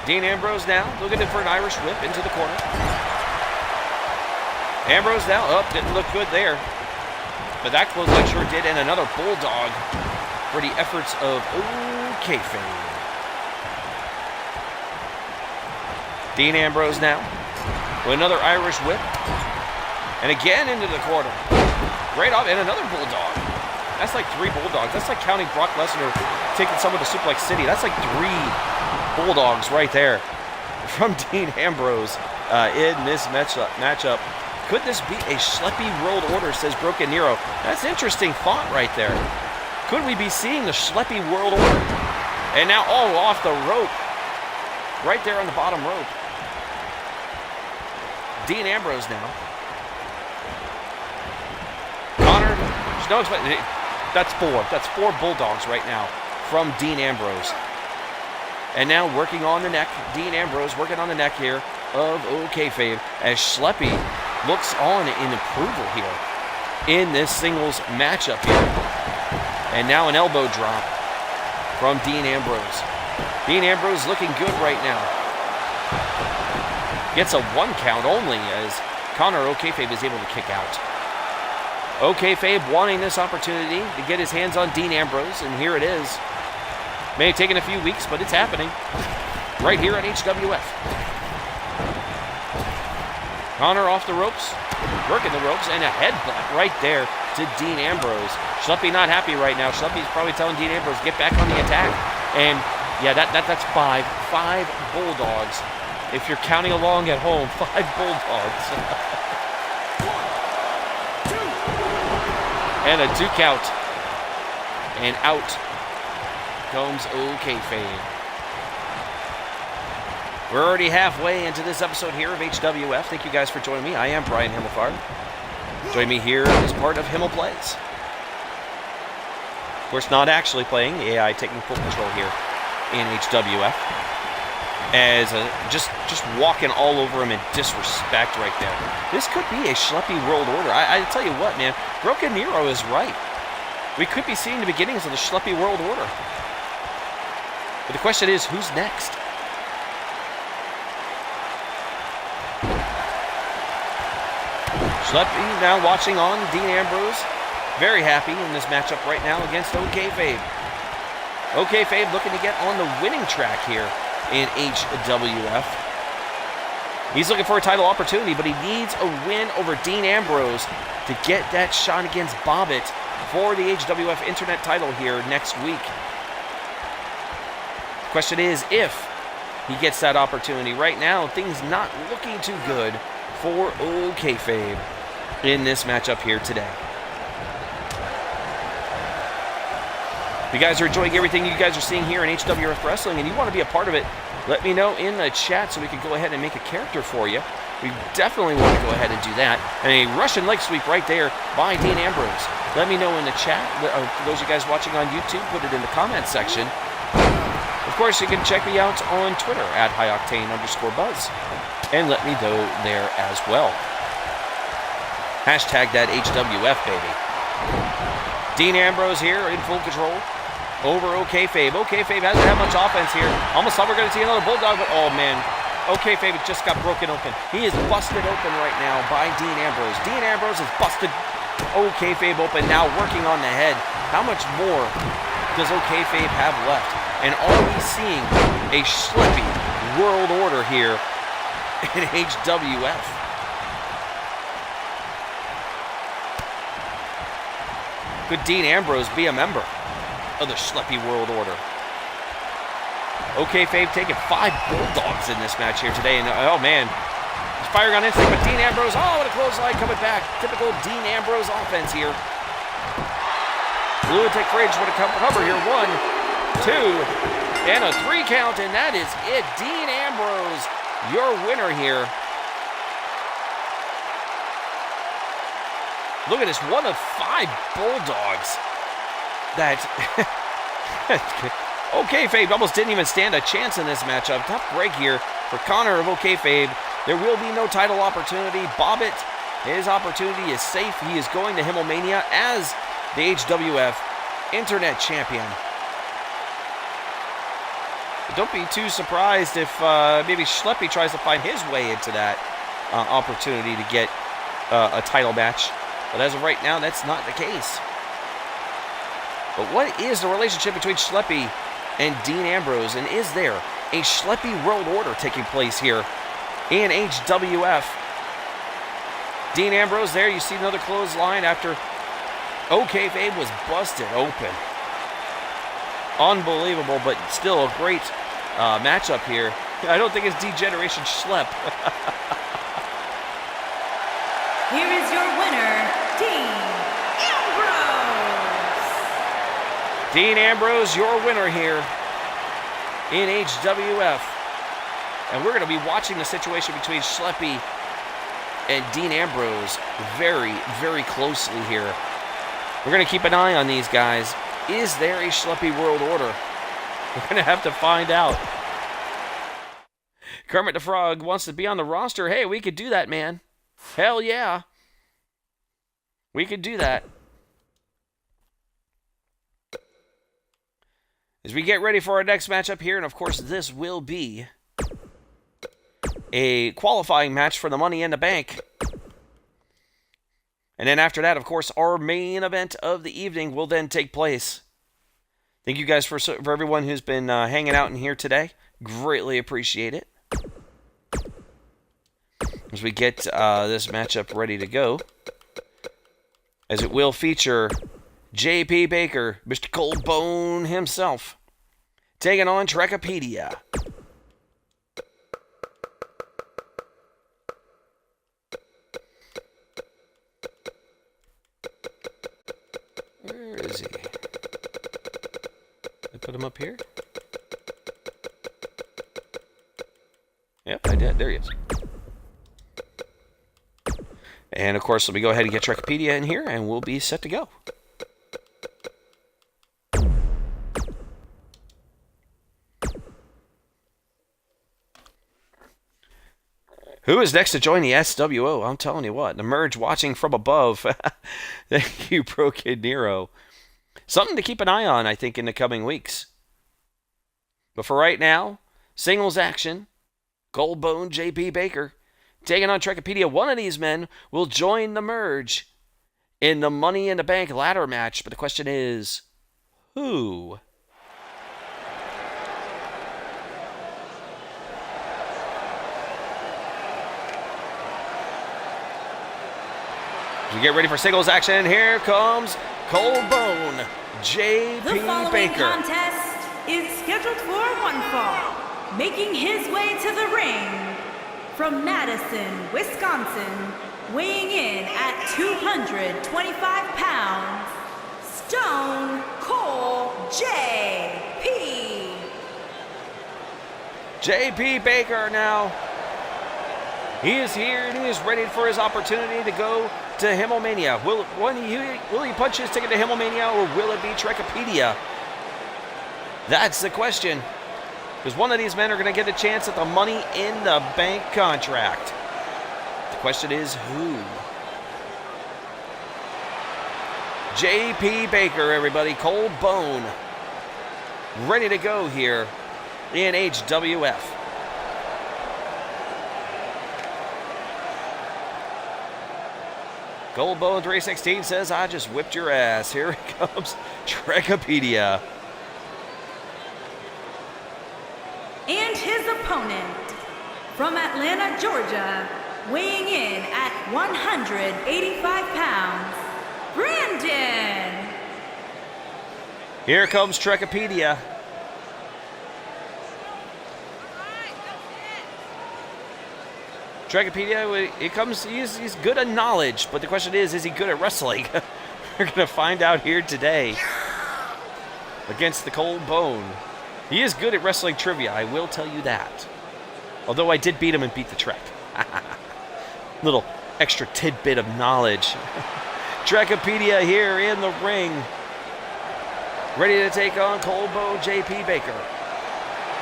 Dean Ambrose now looking for an Irish whip into the corner. Ambrose now up, didn't look good there. But that clothesline sure did, and another bulldog for the efforts of OkayFabe. Dean Ambrose now with another Irish whip. And again into the corner. Right off, and another bulldog. That's like 3 bulldogs. That's like counting Brock Lesnar taking someone to Suplex City. That's like 3 bulldogs right there from Dean Ambrose in this matchup. Could this be a Schleppy World Order, says Broken Nero. That's interesting thought right there. Could we be seeing the Schleppy World Order? And now, off the rope. Right there on the bottom rope. Dean Ambrose now. Connor, there's no explanation. That's 4. That's 4 bulldogs right now from Dean Ambrose. And now working on the neck. Dean Ambrose working on the neck here of OkayFabe as Schleppy looks on in approval here in this singles matchup here. And now an elbow drop from Dean Ambrose. Dean Ambrose looking good right now. Gets a 1 count only as Connor OkayFabe is able to kick out. OkayFabe wanting this opportunity to get his hands on Dean Ambrose, and here it is. May have taken a few weeks, but it's happening. Right here at HWF. Connor off the ropes, working the ropes, and a headbutt right there to Dean Ambrose. Schleppy not happy right now. Schleppy's probably telling Dean Ambrose, get back on the attack. And yeah, that's 5 bulldogs. If you're counting along at home, 5 bulldogs. 1, 2. And a 2 count. And out comes OkayFabe. We're already halfway into this episode here of HWF. Thank you guys for joining me. I am Brian Himmelfarb. Join me here as part of Himmel Plays. Of course, not actually playing, the AI taking full control here in HWF. As just walking all over him in disrespect right there. This could be a Schleppy World Order. I tell you what, man, Broken Nero is right. We could be seeing the beginnings of the Schleppy World Order. But the question is, who's next? Schleppy now watching on Dean Ambrose. Very happy in this matchup right now against OkayFabe. OkayFabe looking to get on the winning track here in HWF. He's looking for a title opportunity, but he needs a win over Dean Ambrose to get that shot against Bobbitt for the HWF Internet title here next week. The question is if he gets that opportunity. Right now, things not looking too good for OkayFabe in this matchup here today. If you guys are enjoying everything you guys are seeing here in HWF Wrestling and you want to be a part of it, let me know in the chat so we can go ahead and make a character for you. We definitely want to go ahead and do that. And a Russian leg sweep right there by Dean Ambrose. Let me know in the chat. For those of you guys watching on YouTube, put it in the comment section. Of course, you can check me out on Twitter at @highoctane_buzz. And let me know there as well. Hashtag that HWF, baby. Dean Ambrose here in full control over OkayFabe. OkayFabe hasn't had much offense here. Almost thought we were going to see another bulldog, but oh man, OkayFabe just got broken open. He is busted open right now by Dean Ambrose. Dean Ambrose has busted OkayFabe open, now working on the head. How much more does OkayFabe have left? And are we seeing a Schleppy World Order here in HWF? Could Dean Ambrose be a member of the Schleppy World Order? OkayFabe taking 5 bulldogs in this match here today, and oh man, he's firing on instinct, but Dean Ambrose, oh, what a clothesline coming back. Typical Dean Ambrose offense here. Lunatic Fridge with a cover here. 1, 2, and a 3 count, and that is it. Dean Ambrose, your winner here. Look at this, 1 of 5 bulldogs. That OkayFabe almost didn't even stand a chance in this matchup. Tough break here for Connor of OkayFabe. There will be no title opportunity. Bobbitt, his opportunity is safe. He is going to Himmel Mania as the HWF Internet Champion. Don't be too surprised if maybe Schleppy tries to find his way into that opportunity to get a title match. But as of right now, that's not the case. But what is the relationship between Schleppy and Dean Ambrose? And is there a Schleppy World Order taking place here in HWF? Dean Ambrose there, you see another clothesline after OkayFabe was busted open. Unbelievable, but still a great matchup here. I don't think it's D-Generation Schlepp. Here is your winner, Dean Ambrose. Dean Ambrose, your winner here in HWF. And we're going to be watching the situation between Schleppy and Dean Ambrose very, very closely here. We're going to keep an eye on these guys. Is there a Schleppy World Order? We're going to have to find out. Kermit the Frog wants to be on the roster. Hey, we could do that, man. Hell yeah. We could do that. As we get ready for our next matchup here, and of course this will be a qualifying match for the Money in the Bank. And then after that, of course, our main event of the evening will then take place. Thank you guys for everyone who's been hanging out in here today. Greatly appreciate it. As we get this matchup ready to go, as it will feature JP Baker, Mr. Coldbone himself, taking on Trekapedia. Where is he? Did I put him up here? Yep, I did. There he is. And of course, let me go ahead and get Trekapedia in here, and we'll be set to go. Who is next to join the SWO? I'm telling you what, the Merge watching from above. Thank you, Pro Kid Nero. Something to keep an eye on, I think, in the coming weeks. But for right now, singles action. Coldbone JP Baker taking on Trekapedia. One of these men will join the Merge in the Money in the Bank ladder match. But the question is, who? We get ready for singles action. Here comes Coldbone JP The following Baker. contest is scheduled for one fall. Making his way to the ring from Madison, Wisconsin, weighing in at 225 pounds, Stone Cold JP. JP Baker now. He is here and he is ready for his opportunity to go to Himmel Mania. Will he punch his ticket to Himmel Mania, or will it be Trekapedia? That's the question. Because one of these men are going to get a chance at the Money in the Bank contract. The question is who? JP Baker, everybody. Coldbone. Ready to go here in HWF. Coldbone 316 says, I just whipped your ass. Here it comes, Trekapedia. And his opponent from Atlanta, Georgia, weighing in at 185 pounds, Brandon. Here comes Trekapedia. Trekapedia, he's good at knowledge, but the question is he good at wrestling? We're going to find out here today against the Coldbone. He is good at wrestling trivia, I will tell you that. Although I did beat him and beat the Trek. Little extra tidbit of knowledge. Trekapedia here in the ring. Ready to take on Coldbone JP Baker.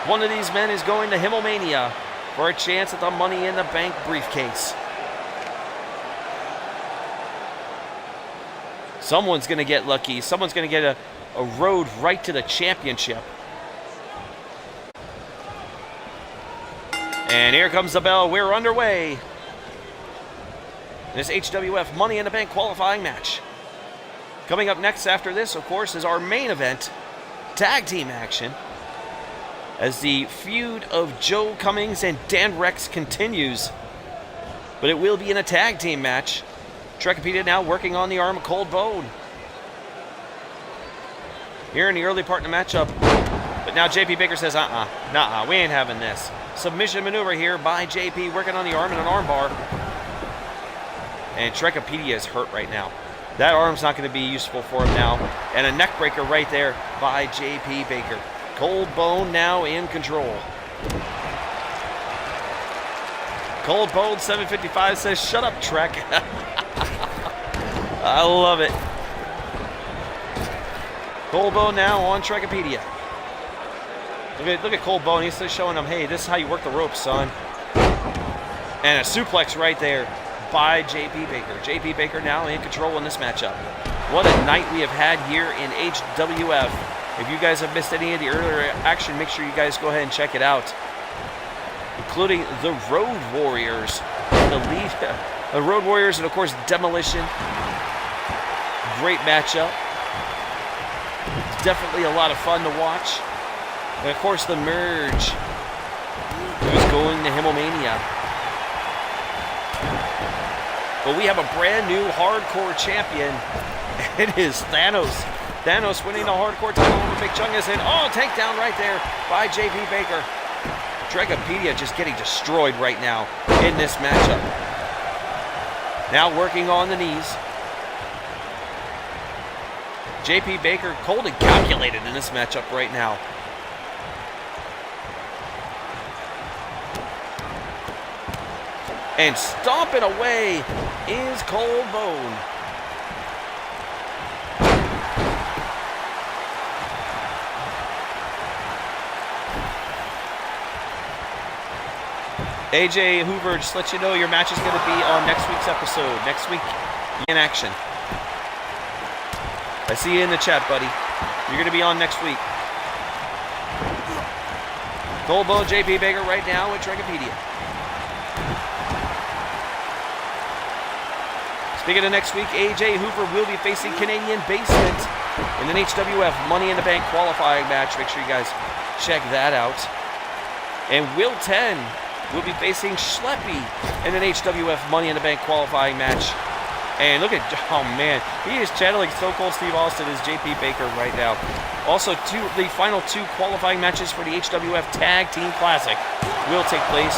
One of these men is going to Himmel Mania for a chance at the Money in the Bank briefcase. Someone's going to get lucky. Someone's going to get a road right to the championship. And here comes the bell. We're underway. This HWF Money in the Bank qualifying match. Coming up next after this, of course, is our main event, tag team action, as the feud of Joe Cummings and Danrex continues. But it will be in a tag team match. Trekapedia now working on the arm of Coldbone. Here in the early part of the matchup. But now JP Baker says, nah, we ain't having this. Submission maneuver here by JP, working on the arm and an arm bar. And Trekapedia is hurt right now. That arm's not going to be useful for him now. And a neck breaker right there by JP Baker. Coldbone now in control. Coldbone 755 says, shut up, Trek. I love it. Coldbone now on Trekapedia. Look at Coldbone. He's just showing him, hey, this is how you work the ropes, son. And a suplex right there by JP Baker. JP Baker now in control in this matchup. What a night we have had here in HWF. If you guys have missed any of the earlier action, make sure you guys go ahead and check it out, including the Road Warriors, the Road Warriors, and of course Demolition. Great matchup. It's definitely a lot of fun to watch. And of course the Merge, who's going to Himmel Mania. But we have a brand new hardcore champion. It is Thanos. Thanos winning the hardcore title over Big Chungus, and takedown right there by JP Baker. Trekapedia just getting destroyed right now in this matchup. Now working on the knees. JP Baker cold and calculated in this matchup right now. And stomping away is Cold Bone. AJ Hoover, just let you know your match is going to be on next week's episode. Next week in action. I see you in the chat, buddy. You're going to be on next week. Cold Bone, JP Baker right now with Trekapedia. Speaking of next week, AJ Hoover will be facing Canadian Basement in an HWF Money in the Bank qualifying match. Make sure you guys check that out. And Will 10 will be facing Schleppy in an HWF Money in the Bank qualifying match. And look at, oh man, he is channeling Stone Cold Steve Austin as JP Baker right now. Also, the final two qualifying matches for the HWF Tag Team Classic will take place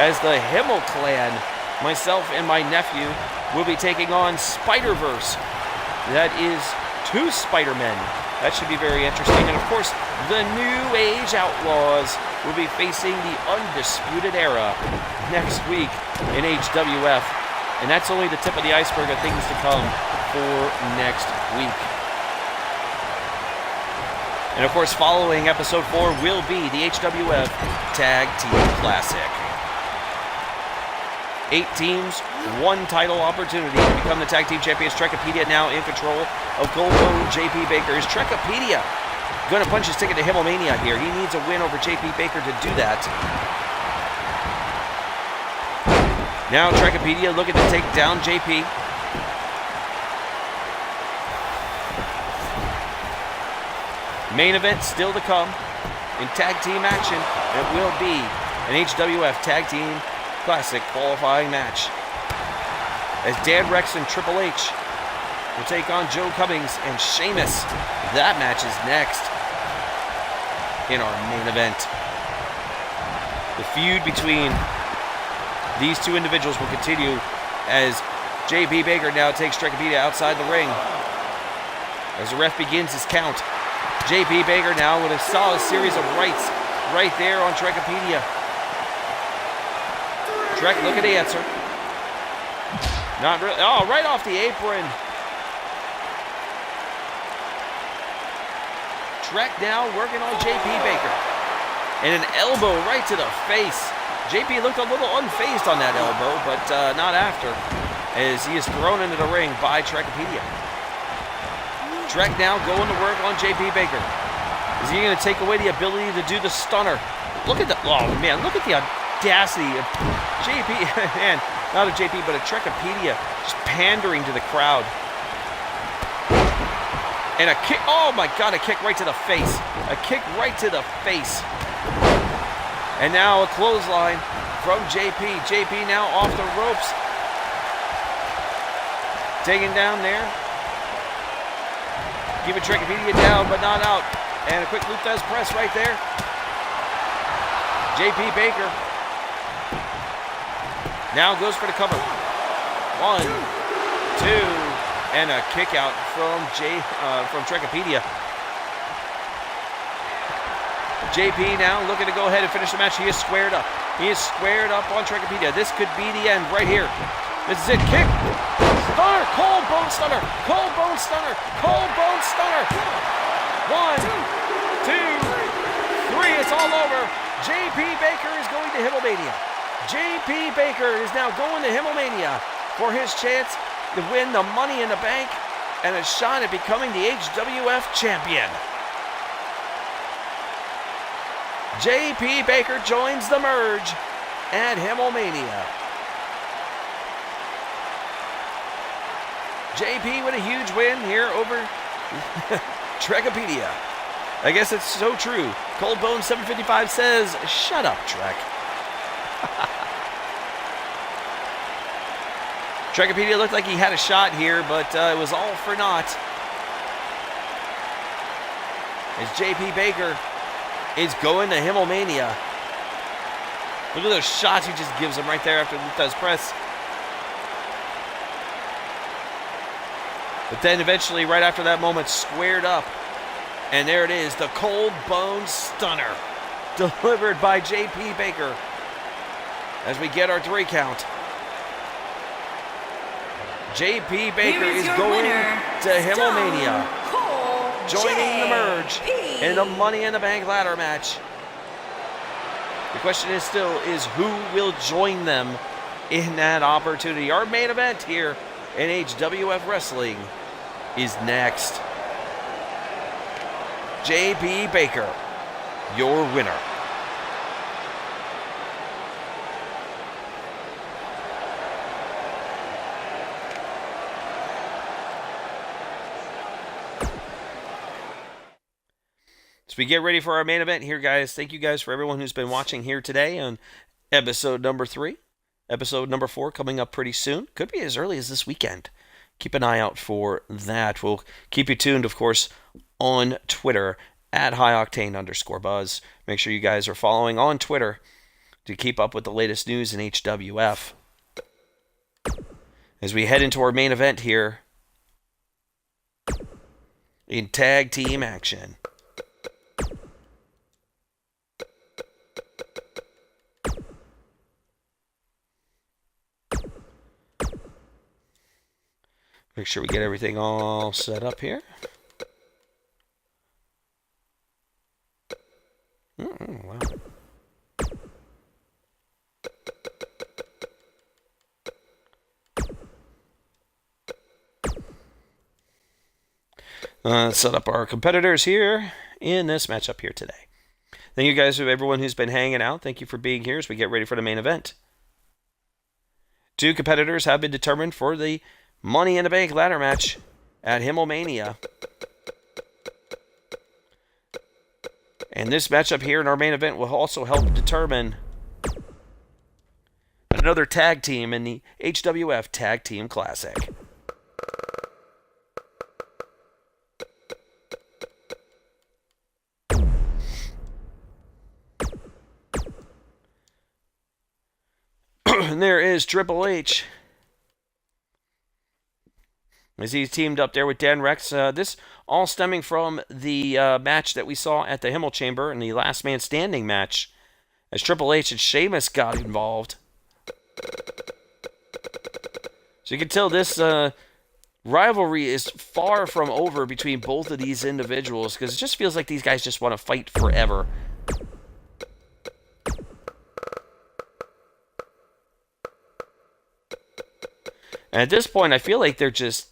as the Himmel clan, myself and my nephew, will be taking on Spider-Verse. That is 2 Spider-Men. That should be very interesting. And of course, the New Age Outlaws will be facing the Undisputed Era next week in HWF. And that's only the tip of the iceberg of things to come for next week. And of course, following episode 4 will be the HWF Tag Team Classic. 8 teams, 1 title opportunity to become the tag team champions. Trekapedia now in control of Cold Bone JP Baker. Is Trekapedia going to punch his ticket to Himmel Mania here? He needs a win over JP Baker to do that. Now Trekapedia looking to take down JP. Main event still to come in tag team action. It will be an HWF Tag Team Classic qualifying match, as Danrex and Triple H will take on Joe Cummings and Shaemus. That match is next in our main event. The feud between these two individuals will continue as JP Baker now takes Trekapedia outside the ring. As the ref begins his count, JP Baker now with a solid series of rights right there on Trekapedia. Trek looking to answer. Not really. Oh, right off the apron. Trek now working on JP Baker. And an elbow right to the face. JP looked a little unfazed on that elbow, but not after, as he is thrown into the ring by Trekapedia. Trek now going to work on JP Baker. Is he going to take away the ability to do the stunner? Look at the, oh man, look at the audacity of JP, man, not a JP, but a Trekapedia just pandering to the crowd. And a kick, oh my God, a kick right to the face. A kick right to the face. And now a clothesline from JP. JP now off the ropes. Taken down there. Keeping Trekapedia down, but not out. And a quick Luthez press right there. JP Baker now goes for the cover. 1, 2, and a kick out from Trekapedia. JP now looking to go ahead and finish the match. He is squared up. He is squared up on Trekapedia. This could be the end right here. This is it. Kick. Stunner. Cold Bone Stunner. Cold Bone Stunner. Cold Bone Stunner. 1, 2, 3. It's all over. JP Baker is going to Himmel Mania. JP Baker is now going to Himmel Mania for his chance to win the Money in the Bank and a shot at becoming the HWF champion. JP Baker joins the merge at Himmel Mania. JP with a huge win here over Trekapedia. I guess it's so true. Coldbone 755 says, shut up, Trek. Trekapedia looked like he had a shot here, but it was all for naught. As JP Baker is going to Himmel Mania. Look at those shots he just gives him right there after he does press. But then eventually, right after that moment, squared up. And there it is, the Cold Bone Stunner. Delivered by JP Baker. As we get our 3 count. JP Baker is going to Himmel Mania. Joining the merge in the Money in the Bank ladder match. The question is still, is who will join them in that opportunity? Our main event here in HWF Wrestling is next. JP Baker, your winner. As we get ready for our main event here, guys, thank you guys for everyone who's been watching here today on episode number 3. Episode number 4 coming up pretty soon. Could be as early as this weekend. Keep an eye out for that. We'll keep you tuned, of course, on Twitter at @HighOctane_Buzz. Make sure you guys are following on Twitter to keep up with the latest news in HWF. As we head into our main event here in tag team action. Make sure we get everything all set up here. Wow. Set up our competitors here in this matchup here today. Thank you guys, everyone who's been hanging out. Thank you for being here as we get ready for the main event. 2 competitors have been determined for the Money in the Bank ladder match at Himmel Mania. And this matchup here in our main event will also help determine another tag team in the HWF Tag Team Classic. And there is Triple H. As he's teamed up there with Danrex. This all stemming from the match that we saw at the Himmel Chamber in the Last Man Standing match. As Triple H and Shaemus got involved. So you can tell this rivalry is far from over between both of these individuals. Because it just feels like these guys just want to fight forever. And at this point, I feel like they're just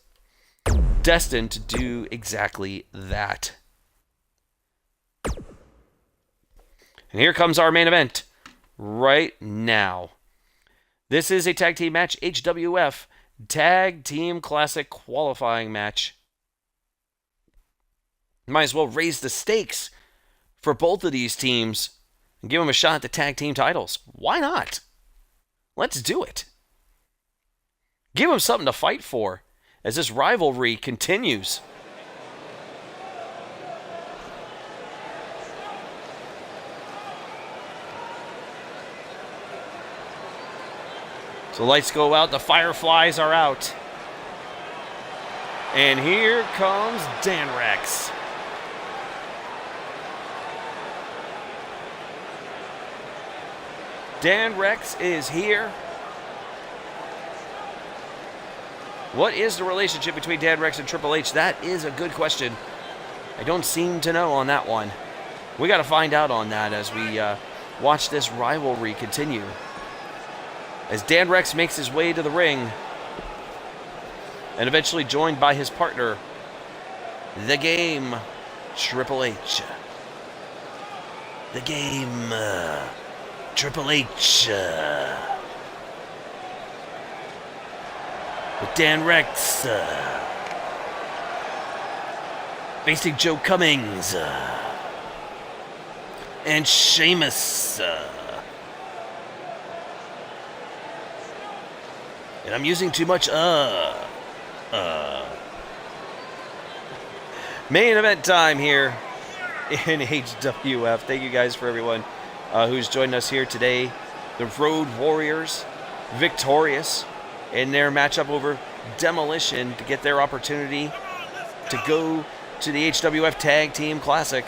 destined to do exactly that. And here comes our main event right now. This is a tag team match, HWF Tag Team Classic qualifying match. Might as well raise the stakes for both of these teams and give them a shot at the tag team titles. Why not? Let's do it. Give them something to fight for as this rivalry continues. So lights go out, the fireflies are out. And here comes Danrex. Danrex is here. What is the relationship between Danrex and Triple H? That is a good question. I don't seem to know on that one. We got to find out on that as we watch this rivalry continue. As Danrex makes his way to the ring and eventually joined by his partner, the Game, Triple H. the game. Triple H with Danrex facing Joe Cummings and Shaemus. And I'm using too much Main event time here in HWF. Thank you guys for everyone who's joined us here today. The Road Warriors victorious in their matchup over Demolition to get their opportunity to go to the HWF Tag Team Classic.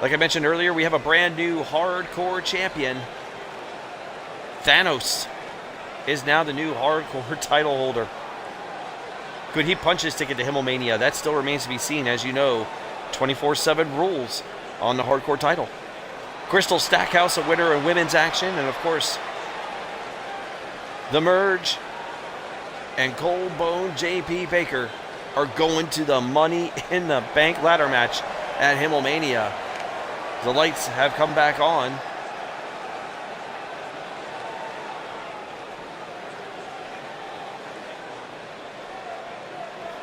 Like I mentioned earlier, we have a brand new hardcore champion. Thanos is now the new hardcore title holder. Could he punch his ticket to Himmel Mania? That still remains to be seen. As you know, 24/7 rules on the hardcore title. Krystal Stackhouse, a winner in women's action. And of course, The Merge and Cold Bone JP Baker are going to the Money in the Bank ladder match at Himmel Mania. The lights have come back on.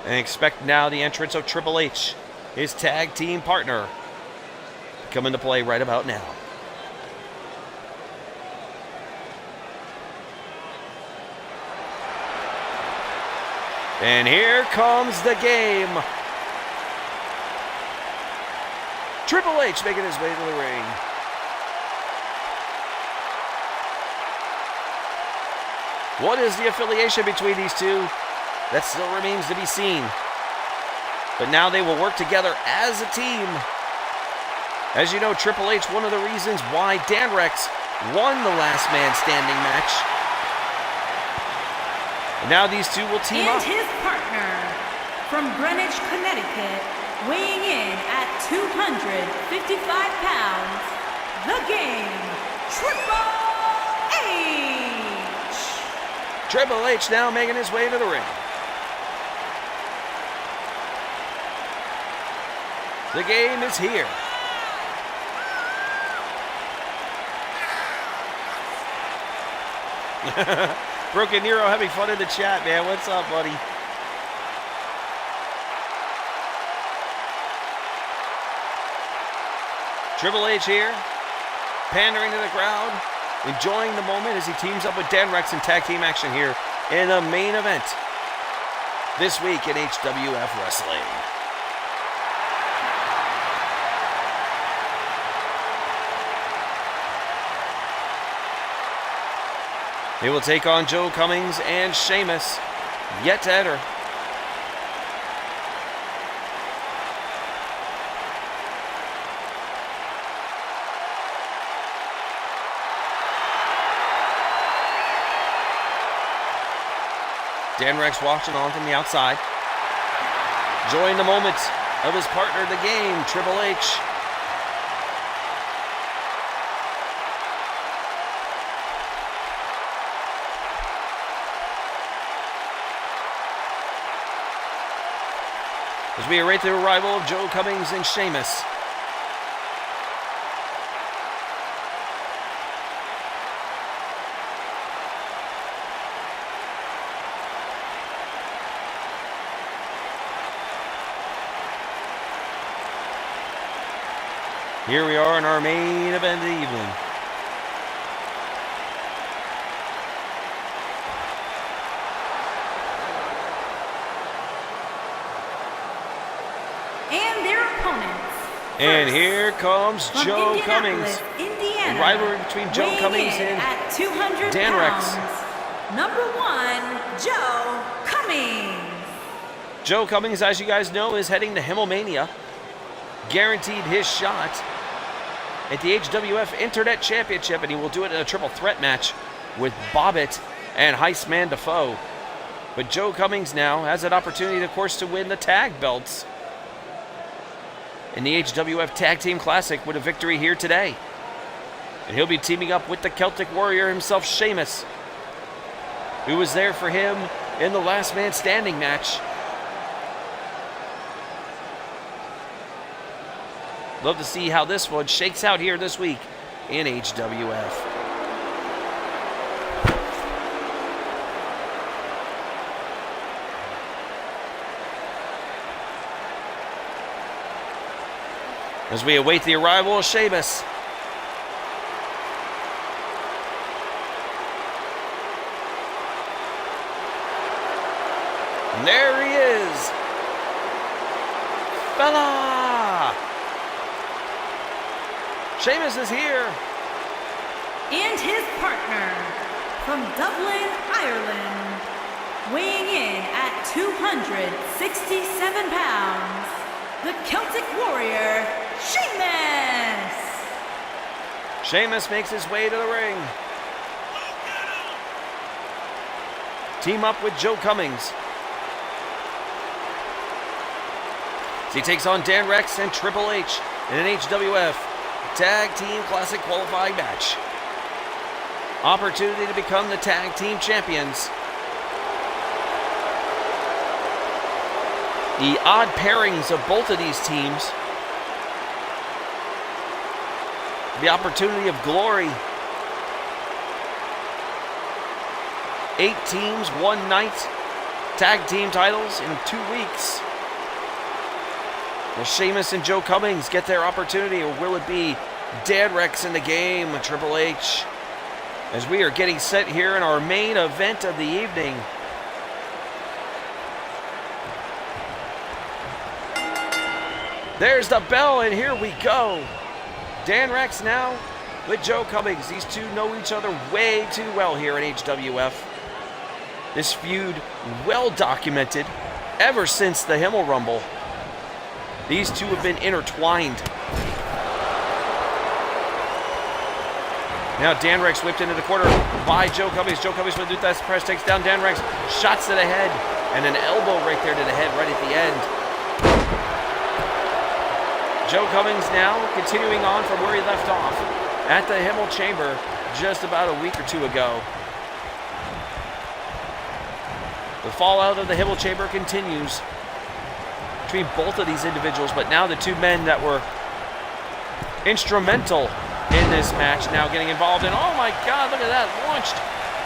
And expect now the entrance of Triple H, his tag team partner, to come into play right about now. And here comes the game. Triple H making his way to the ring. What is the affiliation between these two? That still remains to be seen. But now they will work together as a team. As you know, Triple H, one of the reasons why Danrex won the last man standing match. And now these two will team up. And his partner from Greenwich, Connecticut, weighing in at 255 pounds, the game, Triple H. Triple H now making his way to the ring. The game is here. Broken Nero having fun in the chat, man. What's up, buddy? Triple H here, pandering to the crowd, enjoying the moment as he teams up with Danrex in tag team action here in the main event this week in HWF Wrestling. They will take on Joe Cummings and Shaemus yet to enter. Danrex watching on from the outside. Enjoying the moment of his partner in the game, Triple H. As we await the arrival of Joe Cummings and Shaemus. Here we are in our main event of the evening. And their opponents. And here comes From Joe Cummings. Indiana, The rivalry between Joe weighing Cummings in and at 200 Danrex. pounds, number 1, Joe Cummings. Joe Cummings, as you guys know, is heading to Himmel Mania. Guaranteed his shot at the HWF Internet Championship, and he will do it in a triple threat match with Bobbitt and Heistman Defoe. But Joe Cummings now has an opportunity, of course, to win the tag belts in the HWF Tag Team Classic with a victory here today. And he'll be teaming up with the Celtic Warrior himself, Shaemus, who was there for him in the last man standing match. Love to see how this one shakes out here this week in HWF. As we await the arrival of Shaemus. And there he is. Fella! Shaemus is here. And his partner from Dublin, Ireland, weighing in at 267 pounds, the Celtic Warrior, Shaemus! Shaemus makes his way to the ring. Team up with Joe Cummings. As he takes on Danrex and Triple H in an HWF Tag Team Classic qualifying match. Opportunity to become the Tag Team Champions. The odd pairings of both of these teams. The opportunity of glory. 8 teams, 1 night. Tag team titles in 2 weeks. Will Shaemus and Joe Cummings get their opportunity, or will it be Danrex in the game with Triple H? As we are getting set here in our main event of the evening. There's the bell, and here we go. Danrex now with Joe Cummings. These two know each other way too well here in HWF. This feud well documented ever since the Himmel Rumble. These two have been intertwined. Now Danrex whipped into the corner by Joe Cummings. Joe Cummings with the tThe press takes down Danrex. Shots to the head and an elbow right there to the head right at the end. Joe Cummings now continuing on from where he left off at the Himmel Chamber just about a week or 2 ago. The fallout of the Himmel Chamber continues between both of these individuals, but now the two men that were instrumental in this match now getting involved in, oh my God, look at that, launched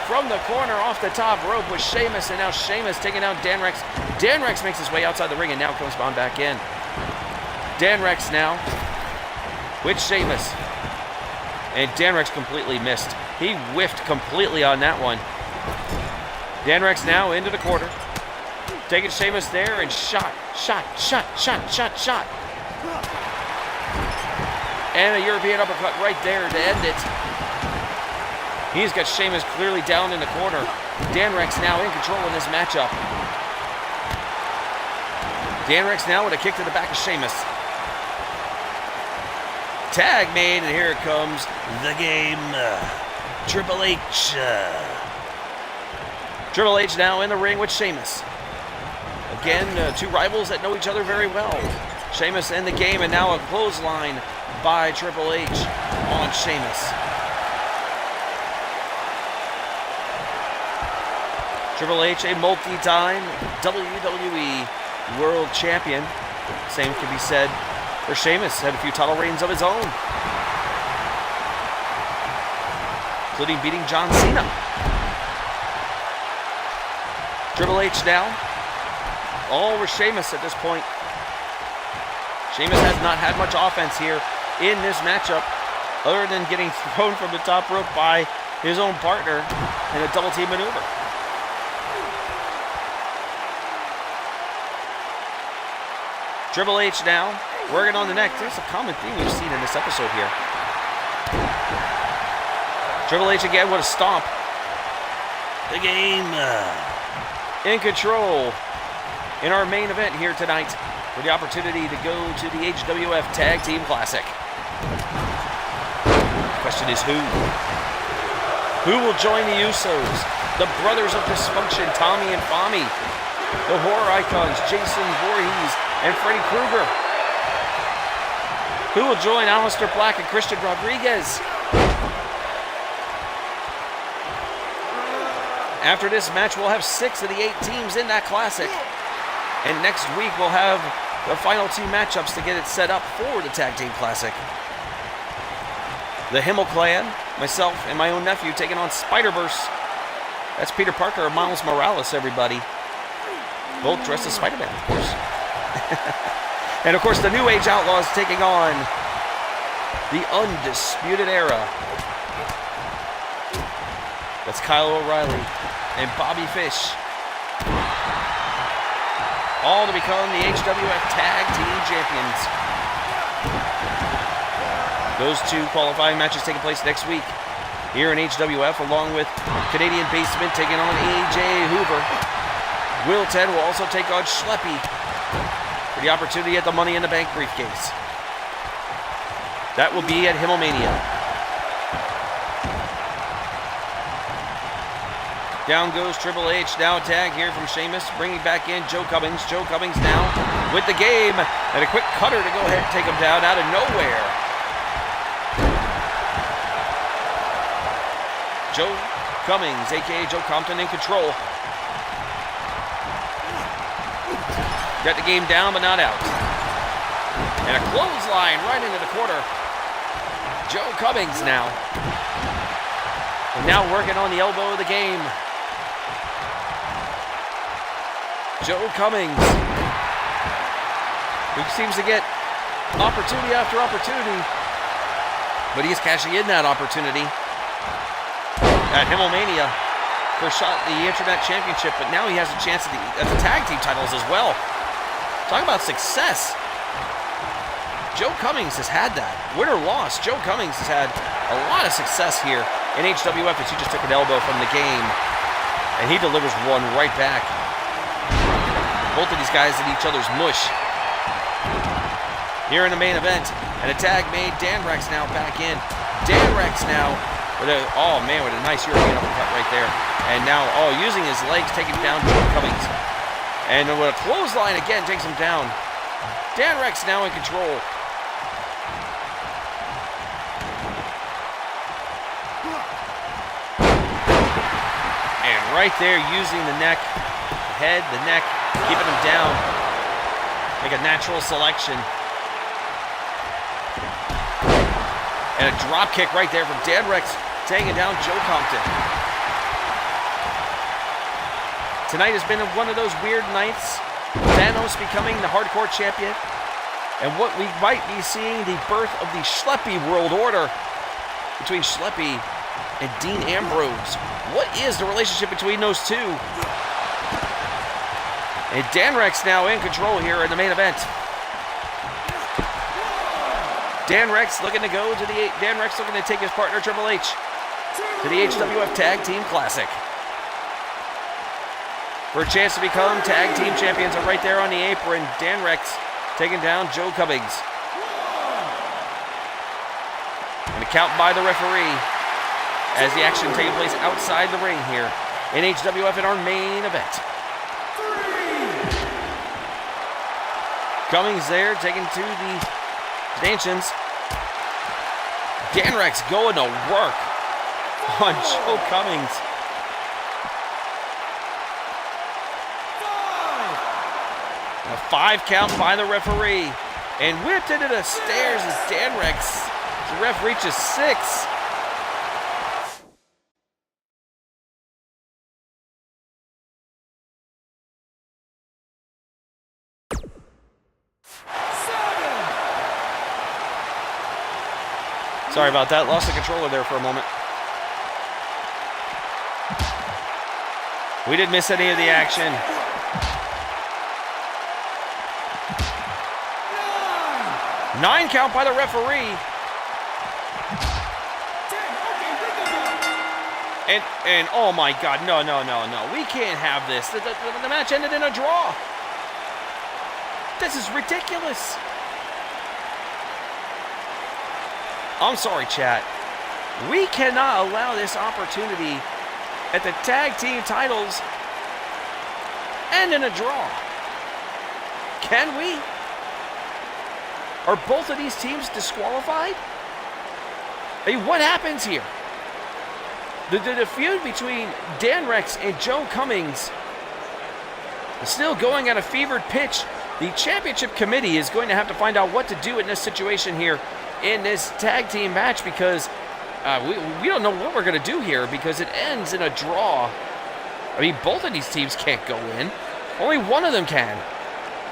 from the corner off the top rope with Shaemus, and now Shaemus taking out Danrex. Danrex makes his way outside the ring and now comes on back in. Danrex now with Shaemus, and Danrex completely missed. He whiffed completely on that one. Danrex now into the quarter. Taking Shaemus there and shot. And a European uppercut right there to end it. He's got Shaemus clearly down in the corner. Danrex now in control in this matchup. Danrex now with a kick to the back of Shaemus. Tag made, and here comes the game. Triple H. Triple H now in the ring with Shaemus. Again, two rivals that know each other very well. Shaemus in the game, and now a clothesline by Triple H on Shaemus. Triple H, a multi-time WWE World Champion. Same can be said for Shaemus. Had a few title reigns of his own, including beating John Cena. Triple H now all with Shaemus at this point. Shaemus has not had much offense here in this matchup, other than getting thrown from the top rope by his own partner in a double team maneuver. Triple H now working on the neck. There's a common theme we've seen in this episode here. Triple H again with a stomp. The game in control in our main event here tonight for the opportunity to go to the HWF Tag Team Classic. The question is who? Who will join the Usos? The Brothers of Dysfunction, Tommy and Fami. The horror icons, Jason Voorhees and Freddy Krueger. Who will join Aleister Black and Christian Rodriguez? After this match, we'll have 6 of the 8 teams in that classic. And next week, we'll have the final two matchups to get it set up for the Tag Team Classic. The Himmel clan, myself and my own nephew taking on Spider-Verse. That's Peter Parker and Miles Morales, everybody. Both dressed as Spider-Man, of course. And of course, the New Age Outlaws taking on the Undisputed Era. That's Kyle O'Reilly and Bobby Fish. All to become the HWF Tag Team Champions. Those two qualifying matches taking place next week here in HWF, along with Canadian Basement taking on AJ Hoover. Will Ted will also take on Schleppy for the opportunity at the Money in the Bank briefcase. That will be at Himmel Mania. Down goes Triple H, now a tag here from Shaemus, bringing back in Joe Cummings. Joe Cummings now with the game, and a quick cutter to go ahead and take him down out of nowhere. Joe Cummings, a.k.a. Joe Compton, in control. Got the game down, but not out. And a clothesline right into the quarter. Joe Cummings now. And now working on the elbow of the game. Joe Cummings, who seems to get opportunity after opportunity, but he's cashing in that opportunity at Himmel Mania for the Internet Championship, but now he has a chance at the tag team titles as well. Talk about success. Joe Cummings has had that. Win or loss, Joe Cummings has had a lot of success here in HWF as he just took an elbow from the game, and he delivers one right back. Both of these guys in each other's mush. Here in the main event, and a tag made. Danrex now back in. Danrex now with a, oh man, with a nice European uppercut right there. And now, using his legs, taking down Joe Cummings. And with a clothesline again, takes him down. Danrex now in control. And right there, using the neck, the head, the neck, keeping him down. Make a natural selection. And a drop kick right there from Danrex, taking down Joe Compton. Tonight has been one of those weird nights. Thanos becoming the hardcore champion. And what we might be seeing, the birth of the Schleppy World Order between Schleppy and Dean Ambrose. What is the relationship between those two? And Danrex now in control here in the main event. Danrex looking to go to the Danrex looking to take his partner Triple H to the HWF Tag Team Classic for a chance to become tag team champions. Are right there on the apron. Danrex taking down Joe Cummings. And a count by the referee as the action taking place outside the ring here in HWF in our main event. Cummings there, taken to the stanchions. Danrex going to work on Joe Cummings. A 5 count by the referee. And whipped into the stairs as Danrex. The ref reaches 6. Sorry about that. Lost the controller there for a moment. We didn't miss any of the action. Nine count by the referee. And oh my God, no. We can't have this. The match ended in a draw. This is ridiculous. I'm sorry, chat. We cannot allow this opportunity at the tag team titles end in a draw. Can we? Are both of these teams disqualified? I mean, what happens here? The feud between Danrex and Joe Cummings is still going at a fevered pitch the championship committee is going to have to find out what to do in this situation here in this tag team match, because we don't know what we're going to do here, because it ends in a draw. I mean, both of these teams can't go in. Only one of them can.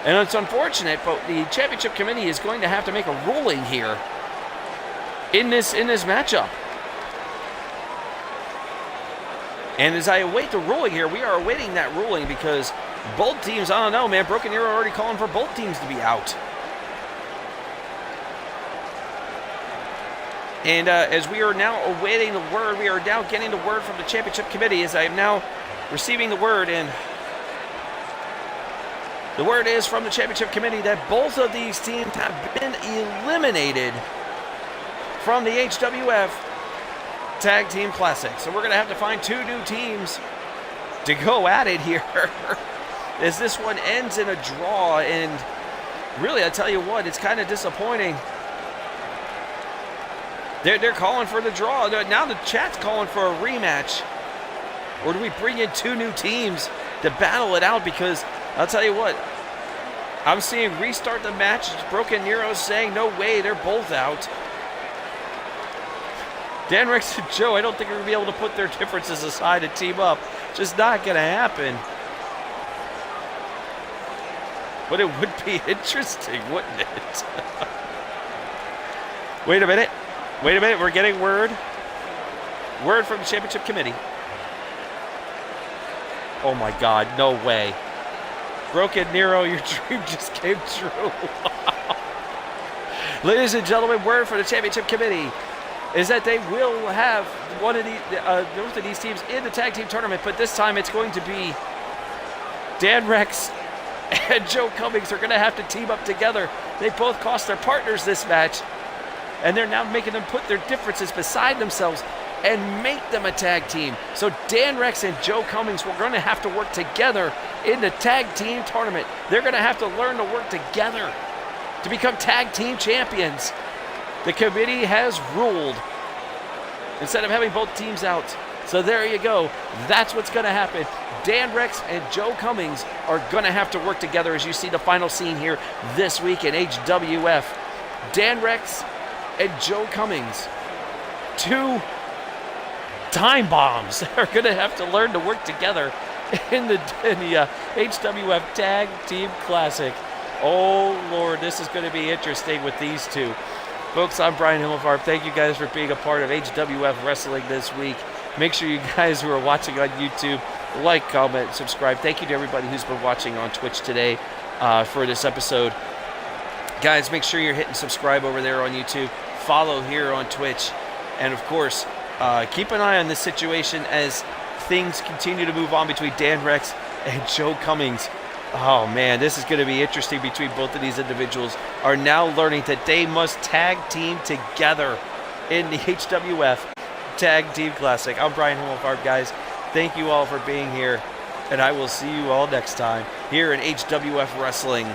And it's unfortunate, but the championship committee is going to have to make a ruling here in this matchup. And as I await the ruling here, we are awaiting that ruling because both teams, I don't know, man, Broken Arrow already calling for both teams to be out. And as we are now awaiting the word, we are now getting the word from the championship committee, as I am now receiving the word, and the word is from the championship committee that both of these teams have been eliminated from the HWF Tag Team Classic. So we're going to have to find two new teams to go at it here as this one ends in a draw. And really, I tell you what, it's kind of disappointing. They're calling for the draw. Now the chat's calling for a rematch. Or do we bring in two new teams to battle it out? Because I'll tell you what, I'm seeing restart the match. Broken Nero saying no way, they're both out. Danrex and Joe, I don't think they're going to be able to put their differences aside and team up. Just not going to happen. But it would be interesting, wouldn't it? Wait a minute. We're getting word. Word from the championship committee. Oh my God, no way. Broken Nero, your dream just came true. Ladies and gentlemen, word from the championship committee is that they will have both of these teams in the tag team tournament, but this time it's going to be Danrex and Joe Cummings are going to have to team up together. They both cost their partners this match, and they're now making them put their differences beside themselves and make them a tag team. So Danrex and Joe Cummings were going to have to work together in the tag team tournament. They're going to have to learn to work together to become tag team champions. The committee has ruled instead of having both teams out. So there you go. That's what's going to happen. Danrex and Joe Cummings are going to have to work together, as you see the final scene here this week in HWF. Danrex and Joe Cummings, two time bombs, are going to have to learn to work together in the HWF Tag Team Classic. Oh, Lord, this is going to be interesting with these two. Folks, I'm Brian Himmelfarb. Thank you guys for being a part of HWF Wrestling this week. Make sure you guys who are watching on YouTube like, comment, subscribe. Thank you to everybody who's been watching on Twitch today for this episode. Guys, make sure you're hitting subscribe over there on YouTube. Follow here on Twitch. And, of course, keep an eye on this situation as things continue to move on between Danrex and Joe Cummings. Oh, man, this is going to be interesting between both of these individuals. Are now learning that they must tag team together in the HWF Tag Team Classic. I'm Brian Himmelfarb, guys. Thank you all for being here, and I will see you all next time here in HWF Wrestling.